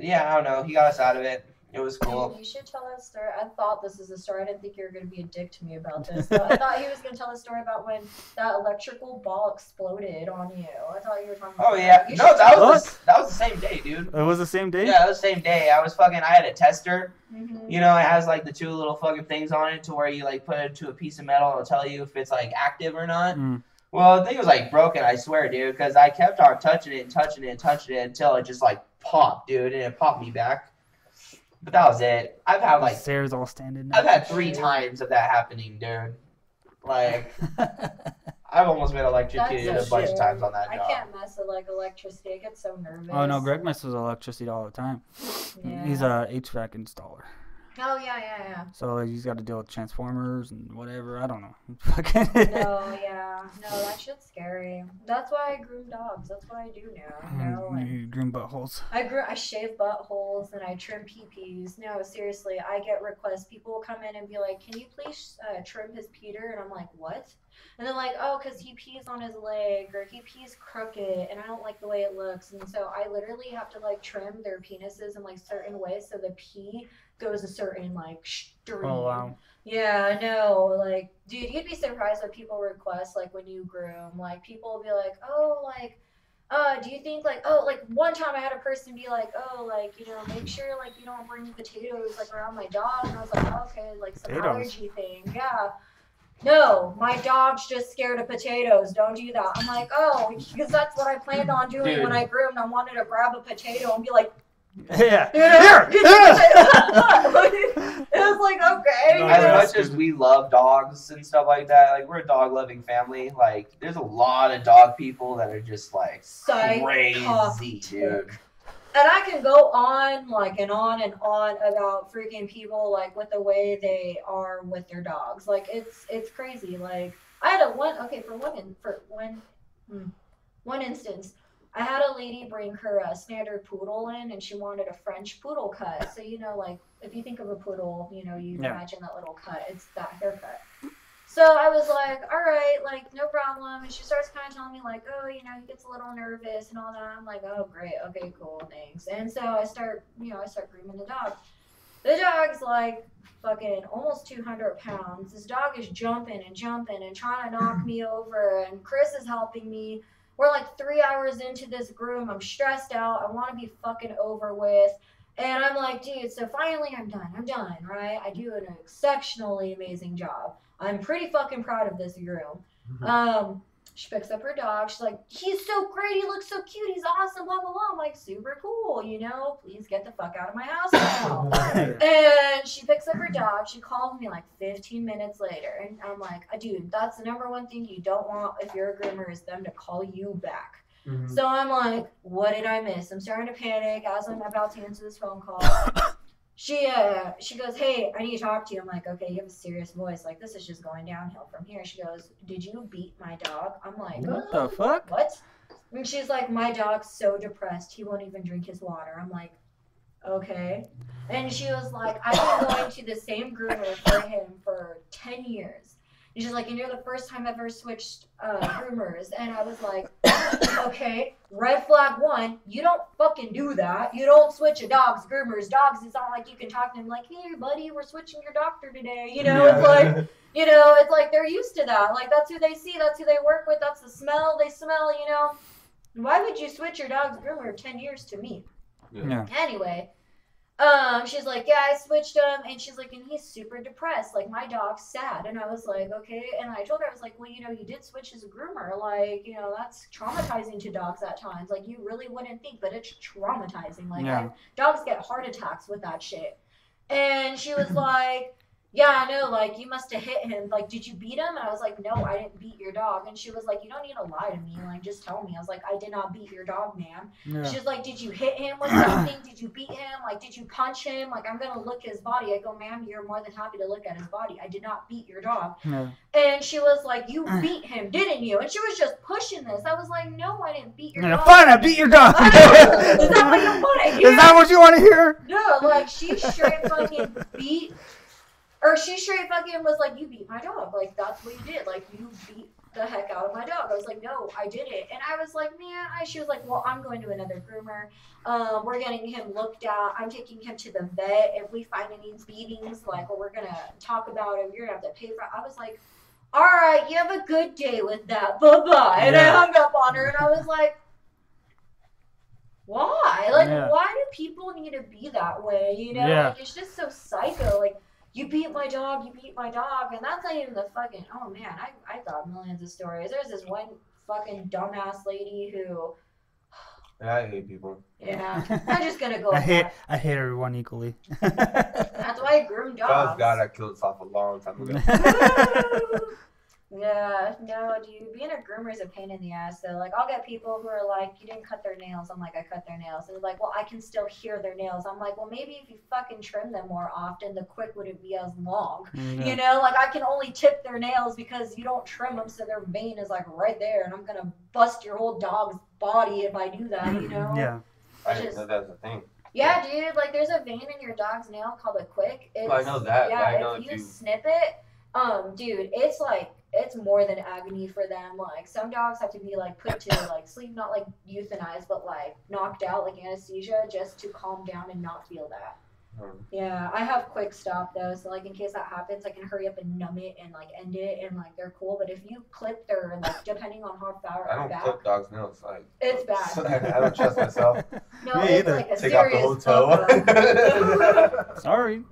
yeah, I don't know. He got us out of it. It was cool. You should tell that story. I thought this is a story. I didn't think you were going to be a dick to me about this. But I thought he was going to tell a story about when that electrical ball exploded on you. I thought you were talking about Oh yeah, You no, should that tell was the same day, dude. It was the same day? Yeah, it was the same day. I had a tester. Mhm. It has like the two little fucking things on it to where you like put it to a piece of metal. It'll tell you if it's like active or not. Mm. Well, the thing was like broken, I swear, dude, because I kept on touching it until it just like popped, dude, and it popped me back. But that was it. I've had like Sarah's all standing I've now. had 3 times of that happening, dude. Like I've almost been electrocuted That's a so bunch of scary. times on that I job. can't mess with like electricity. I get so nervous. Oh no, Greg messes with electricity all the time. Yeah. He's a HVAC installer. Oh yeah. So he's got to deal with transformers and whatever. I don't know. No, yeah. No, that shit's scary. That's why I groom dogs. That's what I do now. You green buttholes. I shave buttholes and I trim pee-pees. No, seriously, I get requests. People will come in and be like, can you please trim his Peter? And I'm like, what? And they're like, oh, because he pees on his leg or he pees crooked and I don't like the way it looks. And so I literally have to like trim their penises in like certain ways so the pee goes a certain like stream. Oh wow. Yeah, I know. Like, dude, you'd be surprised what people request, like, when you groom. Like, people will be like, oh, like, do you think like, oh, like one time I had a person be like, oh, like, you know, make sure like you don't bring potatoes like around my dog, and I was like, oh, okay, like some Potatoes. allergy thing, yeah. No, my dog's just scared of potatoes. Don't do that. I'm like, oh, because that's what I planned on doing Dude. when I grew him. I wanted to grab a potato and be like, Yeah. you know, Here. it was like, okay. No, you As know? much as we love dogs and stuff like that, like we're a dog loving family. Like there's a lot of dog people that are just like crazy, dude. And I can go on like and on and on about freaking people like with the way they are with their dogs. Like it's crazy. Like I had one instance, I had a lady bring her standard poodle in, and she wanted a French poodle cut. So you know, like if you think of a poodle, you know, you imagine that little cut. It's that haircut. So I was like, all right, like, no problem. And she starts kind of telling me, like, oh, you know, he gets a little nervous and all that. I'm like, oh, great. Okay, cool. Thanks. And so I start grooming the dog. The dog's like fucking almost 200 pounds. This dog is jumping and trying to knock me over. And Chris is helping me. We're like 3 hours into this groom. I'm stressed out. I want to be fucking over with. And I'm like, dude, so finally I'm done, right? I do an exceptionally amazing job. I'm pretty fucking proud of this groom. She picks up her dog. She's like, he's so great. He looks so cute. He's awesome, blah, blah, blah. I'm like, super cool, you know? Please get the fuck out of my house now. And she picks up her dog. She called me like 15 minutes later. And I'm like, dude, that's the number one thing you don't want if you're a groomer is them to call you back. So I'm like, what did I miss? I'm starting to panic as I'm about to answer this phone call. She goes, hey, I need to talk to you. I'm like, okay, you have a serious voice. Like, this is just going downhill from here. She goes, did you beat my dog? I'm like, What the fuck? what? And she's like, my dog's so depressed. He won't even drink his water. I'm like, okay. And she was like, I've been going to the same groomer for him for 10 years. And she's like, and you're the first time I've ever switched groomers. And I was like, okay, red flag one, you don't fucking do that. You don't switch a dog's groomers. Dogs, it's not like you can talk to them like, hey, buddy, we're switching your doctor today. You know, it's like, you know, it's like they're used to that. Like, that's who they see. That's who they work with. That's the smell they smell, you know. Why would you switch your dog's groomer 10 years to me? Yeah. Anyway, she's like, yeah, I switched him, and she's like, and he's super depressed, like, my dog's sad. And I was like, okay. And I told her, I was like, well, you know, you did switch as a groomer, like, you know, that's traumatizing to dogs at times. Like, you really wouldn't think, but it's traumatizing. Like, dogs get heart attacks with that shit. And she was like, yeah, I know, like, you must have hit him. Like, did you beat him? And I was like, no, I didn't beat your dog. And she was like, you don't need to lie to me. Like, just tell me. I was like, I did not beat your dog, ma'am. Yeah. She was like, did you hit him with something? Did you beat him? Like, did you punch him? Like, I'm going to look at his body. I go, ma'am, you're more than happy to look at his body. I did not beat your dog. Yeah. And she was like, you beat him, didn't you? And she was just pushing this. I was like, no, I didn't beat your dog. Fine, I beat your dog. Is that what you want to hear? Is that what you want to hear? No, like, she straight fucking beat... Or she straight fucking was like, you beat my dog. Like, that's what you did. Like, you beat the heck out of my dog. I was like, no, I didn't. And I was like, man, she was like, well, I'm going to another groomer. We're getting him looked at. I'm taking him to the vet. If we find any beatings, like, we're going to talk about it. You're going to have to pay for it. I was like, all right, you have a good day with that. Bye-bye. And I hung up on her, and I was like, why? Like, why do people need to be that way? You know? Like, it's just so psycho. Like, you beat my dog, and that's not even the fucking, oh man, I got millions of stories. There's this one fucking dumbass lady who... Yeah, I hate people. Yeah, I'm just gonna go I hate everyone equally. That's why I groom dogs. Oh God, I killed this off a long time ago. Yeah, no, dude, being a groomer is a pain in the ass, though. Like, I'll get people who are like, you didn't cut their nails. I'm like, I cut their nails. And they're like, well, I can still hear their nails. I'm like, well, maybe if you fucking trim them more often, the quick wouldn't be as long. You know, like, I can only tip their nails because you don't trim them, so their vein is, like, right there, and I'm gonna bust your whole dog's body if I do that, you know? Yeah. I didn't know that was a thing. Yeah, dude, like, there's a vein in your dog's nail called a quick. Well, I know that, Yeah, but I know if if you you... snip it, dude, it's like, it's more than agony for them. Like, some dogs have to be, like, put to, like, sleep, not, like, euthanized, but, like, knocked out, like, anesthesia, just to calm down and not feel that. Yeah, I have quick stop though, so like in case that happens, I can hurry up and numb it and like end it, and like they're cool. But if you clip their like, depending on how far I don't back, clip dogs' nails. Like, it's bad. I don't trust myself. No, Me it's either. like a Take out the serious whole toe. fuck up. Sorry.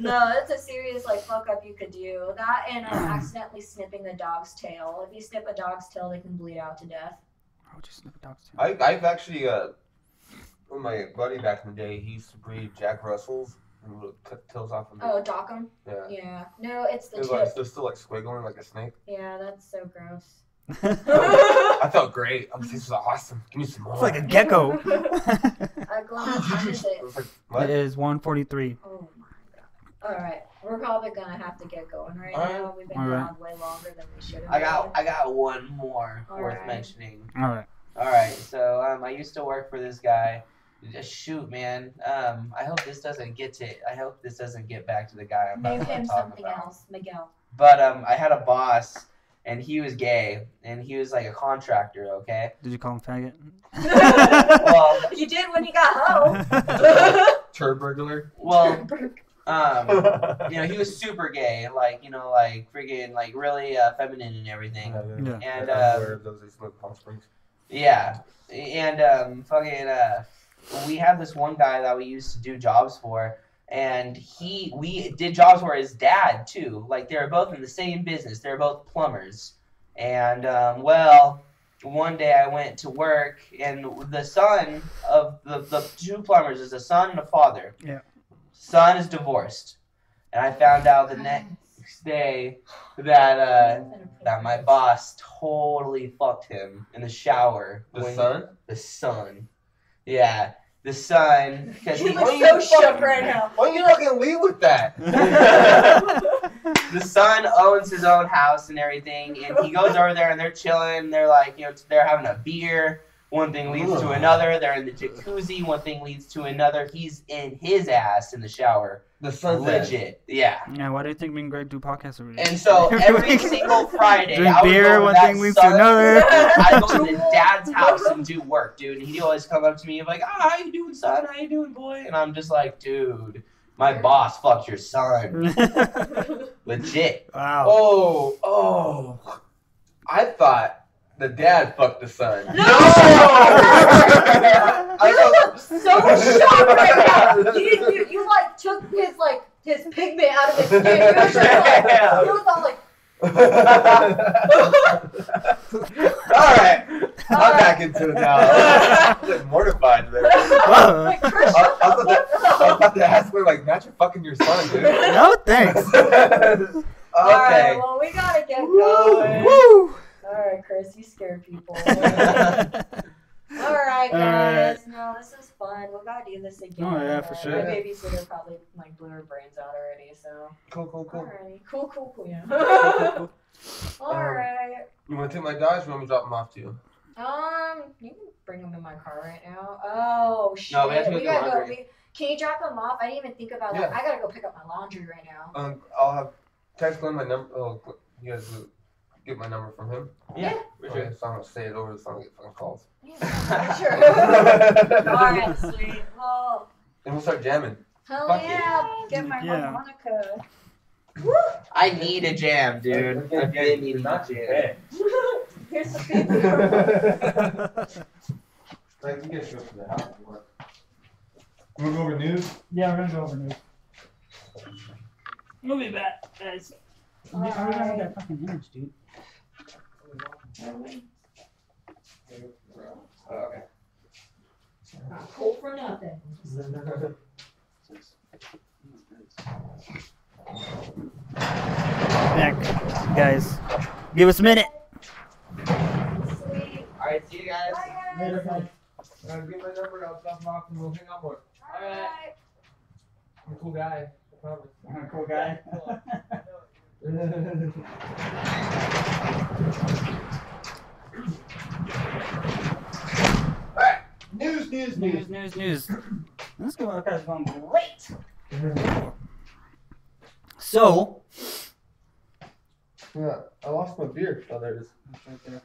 No, it's a serious like fuck up you could do. That and accidentally snipping the dog's tail. If you snip a dog's tail, they can bleed out to death. How would you snip a dog's tail? I've actually, my buddy back in the day, he used to breed Jack Russells and would cut the tails off of them. Oh, dock 'em? Yeah. Yeah. No, it's the It was tip. like, they're still like squiggling like a snake. Yeah, that's so gross. I felt great. I'm like, this is awesome. Give me some more. It's like a gecko. Glenn, what time is it? I was like, what? It is 1:43. Oh my god. Alright. We're probably gonna have to get going right Alright. now. We've been Alright. gone way longer than we should have. I got one more worth Alright. mentioning. All right. All right, so I used to work for this guy. Shoot, man. I hope this doesn't get back to the guy I'm Name about him to talk something about. else, Miguel. But I had a boss, and he was gay, and he was like a contractor. Okay. Did you call him faggot? Well, You did when you got home. Turd-burglar? well, he was super gay, like freaking, like really feminine and everything. Yeah. And I'm aware of those. They smoke Palm Springs. Yeah, and we had this one guy that we used to do jobs for, and we did jobs for his dad too. Like they were both in the same business. They were both plumbers, and one day I went to work, and the son of the two plumbers is a son and a father. Yeah. Son is divorced, and I found out the next day that my boss totally fucked him in the shower. The son? The son. Yeah. The son. Because He looks so shook right now. Why are you not going to leave with that? The son owns his own house and everything, and he goes over there and they're chilling. They're like, they're having a beer. One thing leads to another. They're in the jacuzzi. One thing leads to another. He's in his ass in the shower. The son's Legit. Yeah. Yeah. Why do you think me and Greg do podcasts every day? And so every single Friday, Drink I would beer, go to one that thing leads to son- another. I go to dad's house and do work, dude. And he'd always come up to me and be like, how you doing, son? How you doing, boy? And I'm just like, dude, my boss fucked your son. Legit. Wow. Oh. I thought the dad fucked the son. No! I thought, So shocked right now. You like took his pigment out of his skin. You were just like, you was all like, Alright. I'm back into it now. I'm like mortified there. like Chris, I was about to ask her, like, not you fucking your son, dude. No thanks. Okay. Alright, well we gotta get going. Woo. Alright, Chris, you scared people. Alright, guys. No, this is fun. We gotta do this again. Oh, yeah, for sure. My babysitter probably like blew her brains out already, so. Cool. Alrighty. Cool, yeah. Alright. You want to take my dogs or want me to drop them off to you? You can bring them in my car right now. Oh shit. No, we have to go we get gotta laundry. go. Can you drop them off? I didn't even think about that. Yeah. I gotta go pick up my laundry right now. I'll have text Glenn my number. Oh, you guys will get my number from him. Yeah, for sure. Okay, so I'm gonna say it over so I don't get fucking calls. Yeah, sure. Alright, sweet. Well, And we'll start jamming. hell Fuck yeah. Get my Yeah. harmonica. I need a jam, dude. I've been needing a jam. Here's the paper. Like, you guys go to the house if you want. You wanna go over news? Yeah, we're gonna go over news. We'll be back, guys. How are we gonna get that fucking image, dude? Oh, okay. Cool for nothing. Back, guys. Give us a minute. Sweet. Alright, see you guys. Bye, guys. Later, guys. Get my number, I'll drop them off and we'll hang out more. Alright. I'm a cool guy. I promise. Cool guy. Alright, news. News. Let's go. Our car's going great. So, Yeah, I lost my beer. Oh, there it is. right there.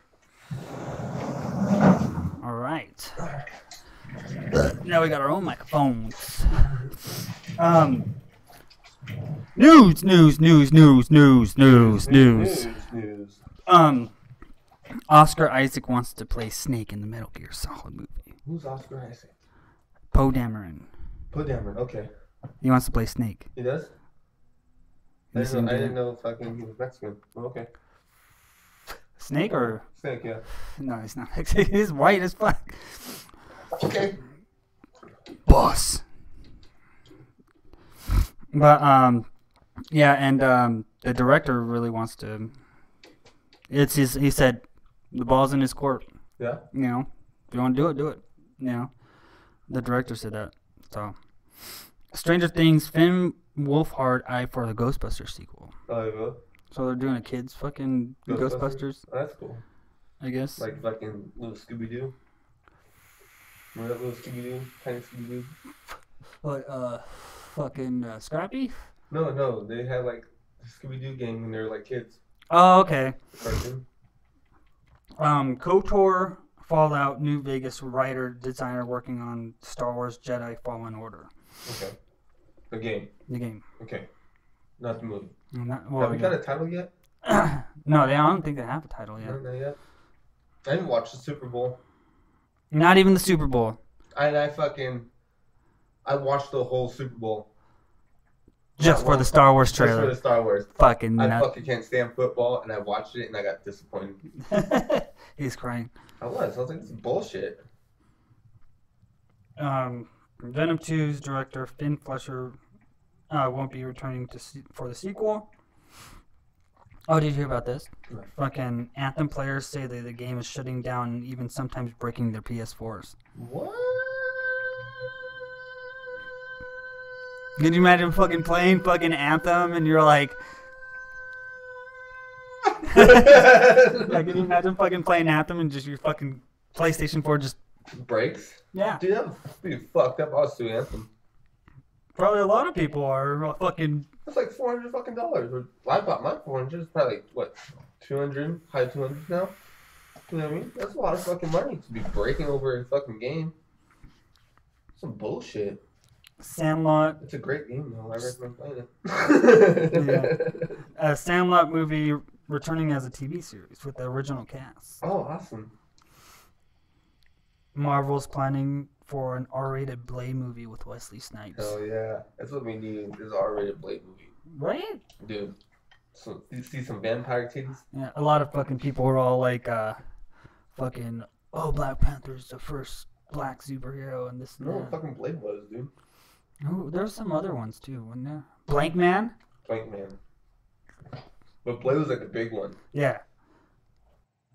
All right. Now we got our own microphones. News. Oscar Isaac wants to play Snake in the Metal Gear Solid movie. Who's Oscar Isaac? Poe Dameron. Poe Dameron, okay. He wants to play Snake. He does? I didn't know fucking he was Mexican. Oh, okay. Snake or? Snake, yeah. No, he's not Mexican. He's white as fuck. Okay. Boss. But, yeah, and the director really wants to... he said, the ball's in his court. Yeah? You know, if you want to do it, do it. You know, the director said that. So, Stranger Things, Finn Wolfhard eye for the Ghostbusters sequel. Oh, you will? So they're doing a kids fucking Ghostbusters, Oh, that's cool. I guess. Like fucking little Scooby-Doo. Remember that little Scooby-Doo? Tiny Scooby-Doo? What, fucking Scrappy? No, they had like a Scooby-Doo game when they were like kids. Oh, okay. Cartoon. KOTOR, Fallout, New Vegas writer, designer working on Star Wars Jedi Fallen Order. Okay. The game. The game. Okay. Not the movie. Not, Have we got a title yet? No, I don't think they have a title yet. No, not yet. I didn't watch the Super Bowl. Not even the Super Bowl. I watched the whole Super Bowl. Just for the Star Wars Just for trailer. the Star Wars. Fucking I nuts. fucking can't stand football, and I watched it, and I got disappointed. He's crying. I was like, this is bullshit. Venom 2's director Finn Fletcher won't be returning for the sequel. Oh, did you hear about this? What? Fucking Anthem players say that the game is shutting down and even sometimes breaking their PS4s. What? Can you imagine fucking playing fucking Anthem and you're like... Can you imagine fucking playing Anthem and just your fucking PlayStation 4 just... Breaks? Yeah. Dude, that would be fucked up. I was doing Anthem. Probably a lot of people are fucking... That's like $400 fucking dollars. I bought my 400. It's probably like, what, 200, high 200s now? You know what I mean? That's a lot of fucking money to be breaking over a fucking game. Some bullshit. Sandlot. It's a great game though. I recommend playing it. A Sandlot movie returning as a TV series with the original cast. Oh, awesome. Marvel's planning for an R-rated Blade movie with Wesley Snipes. Hell yeah. That's what we need is an R-rated Blade movie. Right? Dude. So, you see some vampire titties? Yeah, a lot of fucking people were all like, fucking, oh, Black Panther's the first black superhero and this and No, that. fucking Blade was, dude. Oh, there's some other ones too, wasn't there? Blank Man? Blank Man. But Blade was like the big one. Yeah.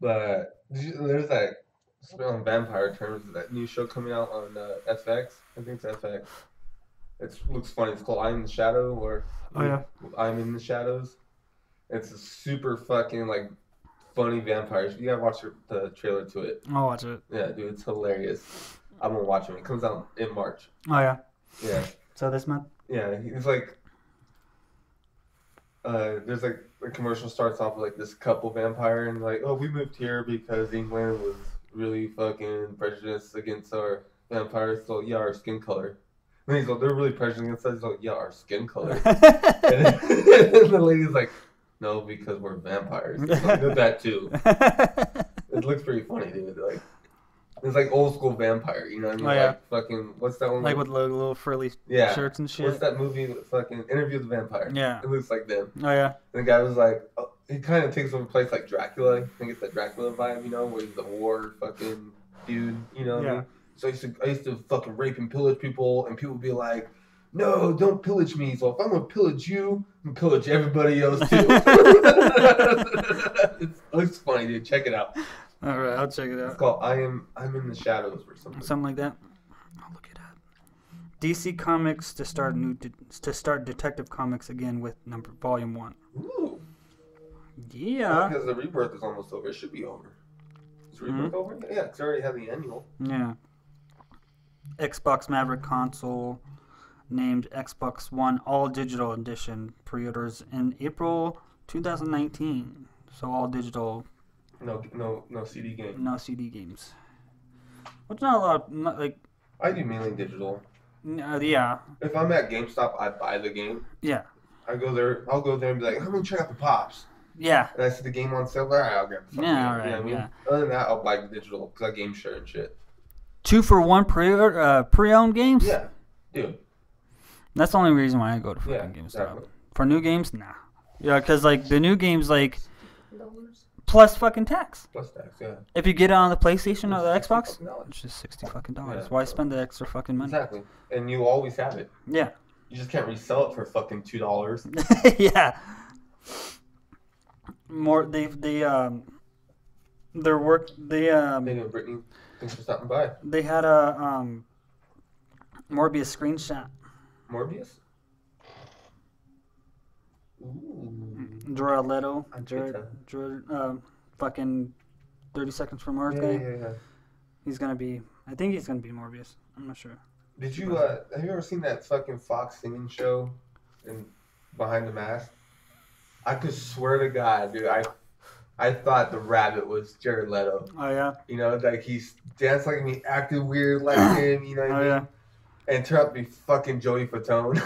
But there's that, on vampire terms, that new show coming out on FX. I think it's FX. It looks funny. It's called I'm in the Shadow, or I'm in the Shadows. It's a super fucking like funny vampires. You gotta watch the trailer to it. I'll watch it. Yeah, dude, it's hilarious. I'm gonna watch it. It comes out in March. Oh, yeah. Yeah. So this month? Yeah, he's like, there's like the commercial starts off with like this couple vampire and like, oh, we moved here because England was really fucking prejudiced against our vampires. So yeah, our skin color. And he's like, they're really prejudiced against us. He's like, yeah, our skin color. and the lady's like, no, because we're vampires. Like, did that too. It looks pretty funny, dude. Like. It's like old school vampire, you know what I mean? Oh, yeah. Like fucking, what's that one? Like with little frilly Yeah. shirts and shit. What's that movie? Fucking Interview with the Vampire. Yeah. It looks like them. Oh, yeah. And the guy was like, oh, he kind of takes over place like Dracula. I think it's that Dracula vibe, you know, where he's a war fucking dude, you know what I mean? So I used to fucking rape and pillage people, and people would be like, no, don't pillage me. So if I'm going to pillage you, I'm going to pillage everybody else too. It looks funny, dude. Check it out. All right, I'll check it out. It's called I'm in the Shadows or something. Something like that. I'll look it up. DC Comics to start Detective Comics again with Volume 1. Ooh. Yeah. Because the Rebirth is almost over. It should be over. Is Rebirth over? Yeah, it's already had the annual. Yeah. Xbox Maverick console named Xbox One All Digital Edition. Pre-orders in April 2019. So all digital. No CD game. No CD games. Which not a lot. Not like. I do mainly digital. Yeah. If I'm at GameStop, I buy the game. Yeah. I'll go there and be like, I'm gonna check out the pops. Yeah. And I see the game on sale. All right, I'll grab the fucking game. All right. You know what I mean? Yeah. Other than that, I'll buy the digital because I game share and shit. 2 for 1 pre-owned games. Yeah, dude. That's the only reason why I go to fucking GameStop. Exactly. For new games, nah. Yeah, because like the new games like plus fucking tax. Plus tax, yeah. If you get it on the PlayStation or the It's Xbox, $60. it's just $60 fucking dollars. Yeah, Why so- spend the extra fucking money? Exactly. And you always have it. Yeah. You just can't resell it for fucking $2. Yeah. More their work They know Brittany thanks for stopping by. they had a Morbius screenshot. Morbius? Ooh. Jared Leto, I get Jared, fucking 30 Seconds from Mars Yeah, guy. yeah, yeah. He's gonna be. I think he's gonna be Morbius. I'm not sure. Did you have you ever seen that fucking Fox singing show in Behind the Mask? I could swear to God, dude, I thought the rabbit was Jared Leto. Oh yeah. You know, like he's danced like him, he acted weird like him, you know what I Oh mean? yeah. And turned out to be fucking Joey Fatone.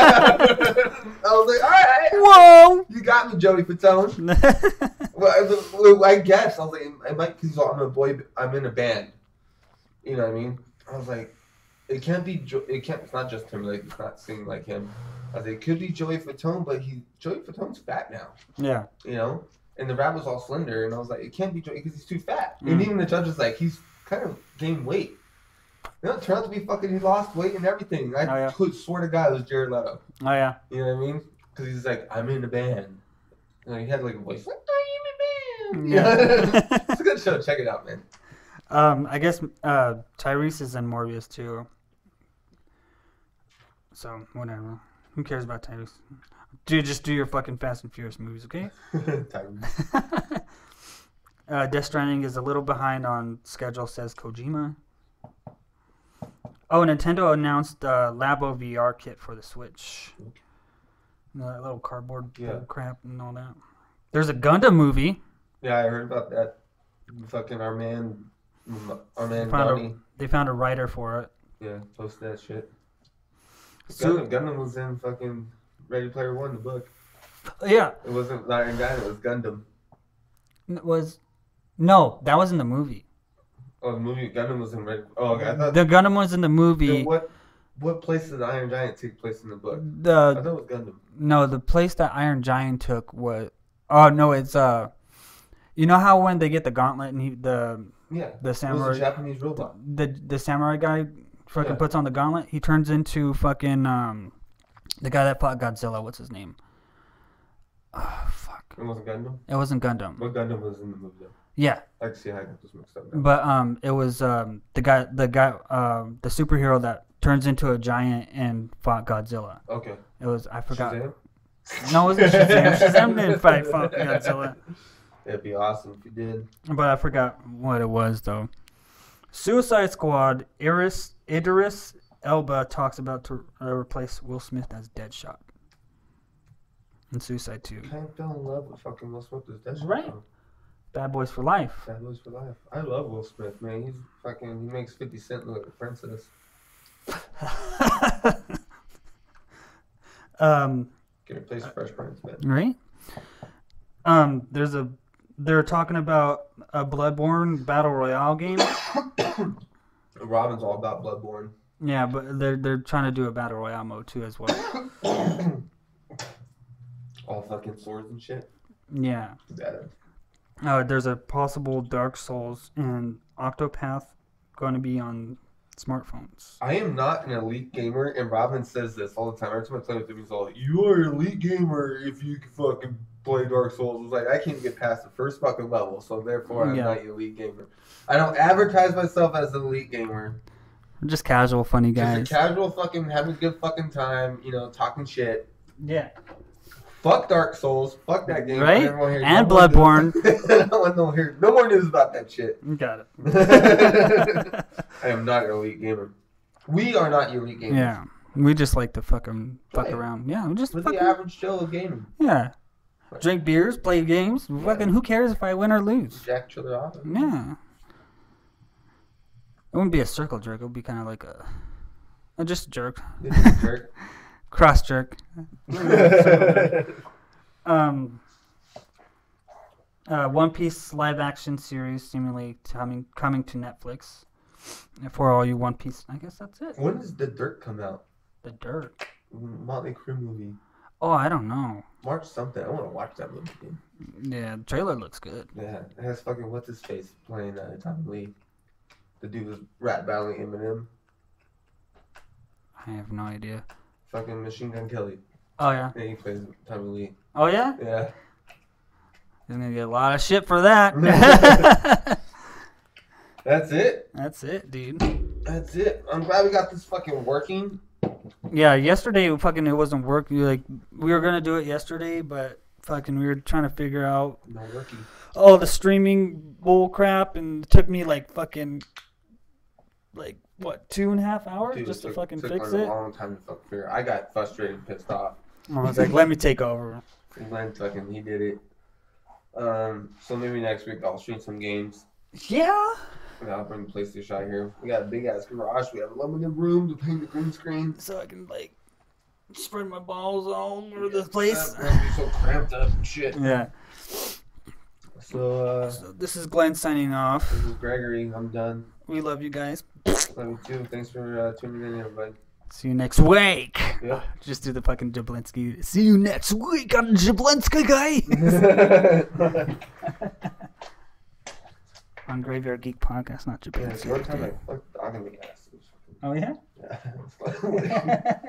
I was like, alright, Whoa. you got me, Joey Fatone. Well, I guess. I was like, it might because I'm in a band. You know what I mean? I was like, it can't be, it's not just him, like, it's not singing like him. I was like, it could be Joey Fatone, but Joey Fatone's fat now. Yeah. You know? And the rap was all slender, and I was like, it can't be Joey because he's too fat. Mm. And even the judge was like, he's kind of gained weight. You know, it turned out to be fucking, he lost weight and everything. I could swear to God it was Jared Leto. Oh yeah. You know what I mean? Because he's like, I'm in a band. And he had like a voice like, I'm in a band. Yeah. It's a good show. Check it out, man. I guess Tyrese is in Morbius too. So whatever. Who cares about Tyrese? Dude, just do your fucking Fast and Furious movies, okay? Tyrese. Death Stranding is a little behind on schedule, says Kojima. Oh, Nintendo announced Labo VR kit for the Switch. That little cardboard bull crap and all that. There's a Gundam movie. Yeah, I heard about that. Fucking our man Donnie. They found a writer for it. Yeah, posted that shit. So- Gundam was in fucking Ready Player One, the book. Yeah. It wasn't Iron Giant, it was Gundam. No, that was in the movie. Oh, the movie Gundam was in Ready. Oh, okay. I thought The Gundam was in the movie. What place did Iron Giant take place in the book? I The thought it was Gundam. No, the place that Iron Giant took was. Oh no, it's you know how when they get the gauntlet and the samurai, it was a Japanese robot. the samurai guy fucking Yeah. puts on the gauntlet, he turns into fucking the guy that fought Godzilla. What's his name? Oh fuck! It wasn't Gundam. It wasn't Gundam. What Gundam was in the movie? Though? Yeah, I can see how I got this mixed up. Now. but it was the guy the superhero that turns into a giant and fought Godzilla. Okay. It was I forgot. Shazam? No, it wasn't Shazam. Shazam didn't fought Godzilla. It'd be awesome if you did. But I forgot what it was, though. Suicide Squad, Idris Elba talks about to replace Will Smith as Deadshot. And Suicide 2. I fell in love with fucking Will Smith as Deadshot. Right. Bad Boys for Life. Bad Boys for Life. I love Will Smith, man. He's fucking, he makes 50 Cent look like a princess. Get replaced with Fresh Prince, man. Right? They're talking about a Bloodborne Battle Royale game. Robin's all about Bloodborne. Yeah, but they're trying to do a Battle Royale mode too as well. All fucking swords and shit. Yeah. There's a possible Dark Souls and Octopath going to be on smartphones. I am not an elite gamer, and Robin says this all the time. Every time I play with him, he's all like, you are an elite gamer if you can fucking play Dark Souls. It's like, I can't get past the first fucking level, so therefore I'm not an elite gamer. I don't advertise myself as an elite gamer. Just casual, funny guys. Just a casual fucking, having a good fucking time, you know, talking shit. Yeah. Fuck Dark Souls. Fuck that game. Right? And no Bloodborne. No more news about that shit. Got it. I am not an elite gamer. We are not elite gamers. Yeah. We just like to fuck around. Yeah, we just We're fucking... the average Joe of gaming. Yeah. Drink beers, play games. Fucking who cares if I win or lose? Jack each other off. Yeah. It wouldn't be a circle jerk. It would be kind of like Just jerk. Jerk. Cross jerk. One Piece live action series seemingly coming to Netflix. For all you One Piece, I guess that's it. When does The Dirt come out? The Dirt. Motley Crue movie. Oh, I don't know. March something. I want to watch that movie. Yeah, the trailer looks good. Yeah, it has fucking what's his face playing Tommy Lee. The dude was rap battling Eminem. I have no idea. Fucking Machine Gun Kelly. Oh yeah. Yeah, he plays Tommy Lee. Oh yeah. Yeah. He's gonna get a lot of shit for that. That's it. That's it, dude. That's it. I'm glad we got this fucking working. Yeah, yesterday it wasn't working. Like we were gonna do it yesterday, but fucking we were trying to figure out No working. all the streaming bull crap, and it took me like fucking 2.5 hours Dude, just to fucking took fix like it. a long time to fucking figure. I got frustrated and pissed off. I was like, let me take over. And then fucking he did it. So maybe next week I'll stream some games. Yeah. And I'll bring the PlayStation out here. We got a big ass garage. We have a limited room to paint the green screen. So I can like spread my balls all over the place. We're gonna be so cramped up and shit. Yeah. So So this is Glenn signing off. this is Gregory. I'm done. We love you guys. Love you too. Thanks for tuning in, everybody. See you next week. Yeah. Just do the fucking Jablinski. See you next week on Jablinski, guys. On Graveyard Geek Podcast, not Yeah, Jablinski. one time I fucked dog in the ass. Oh yeah. Yeah.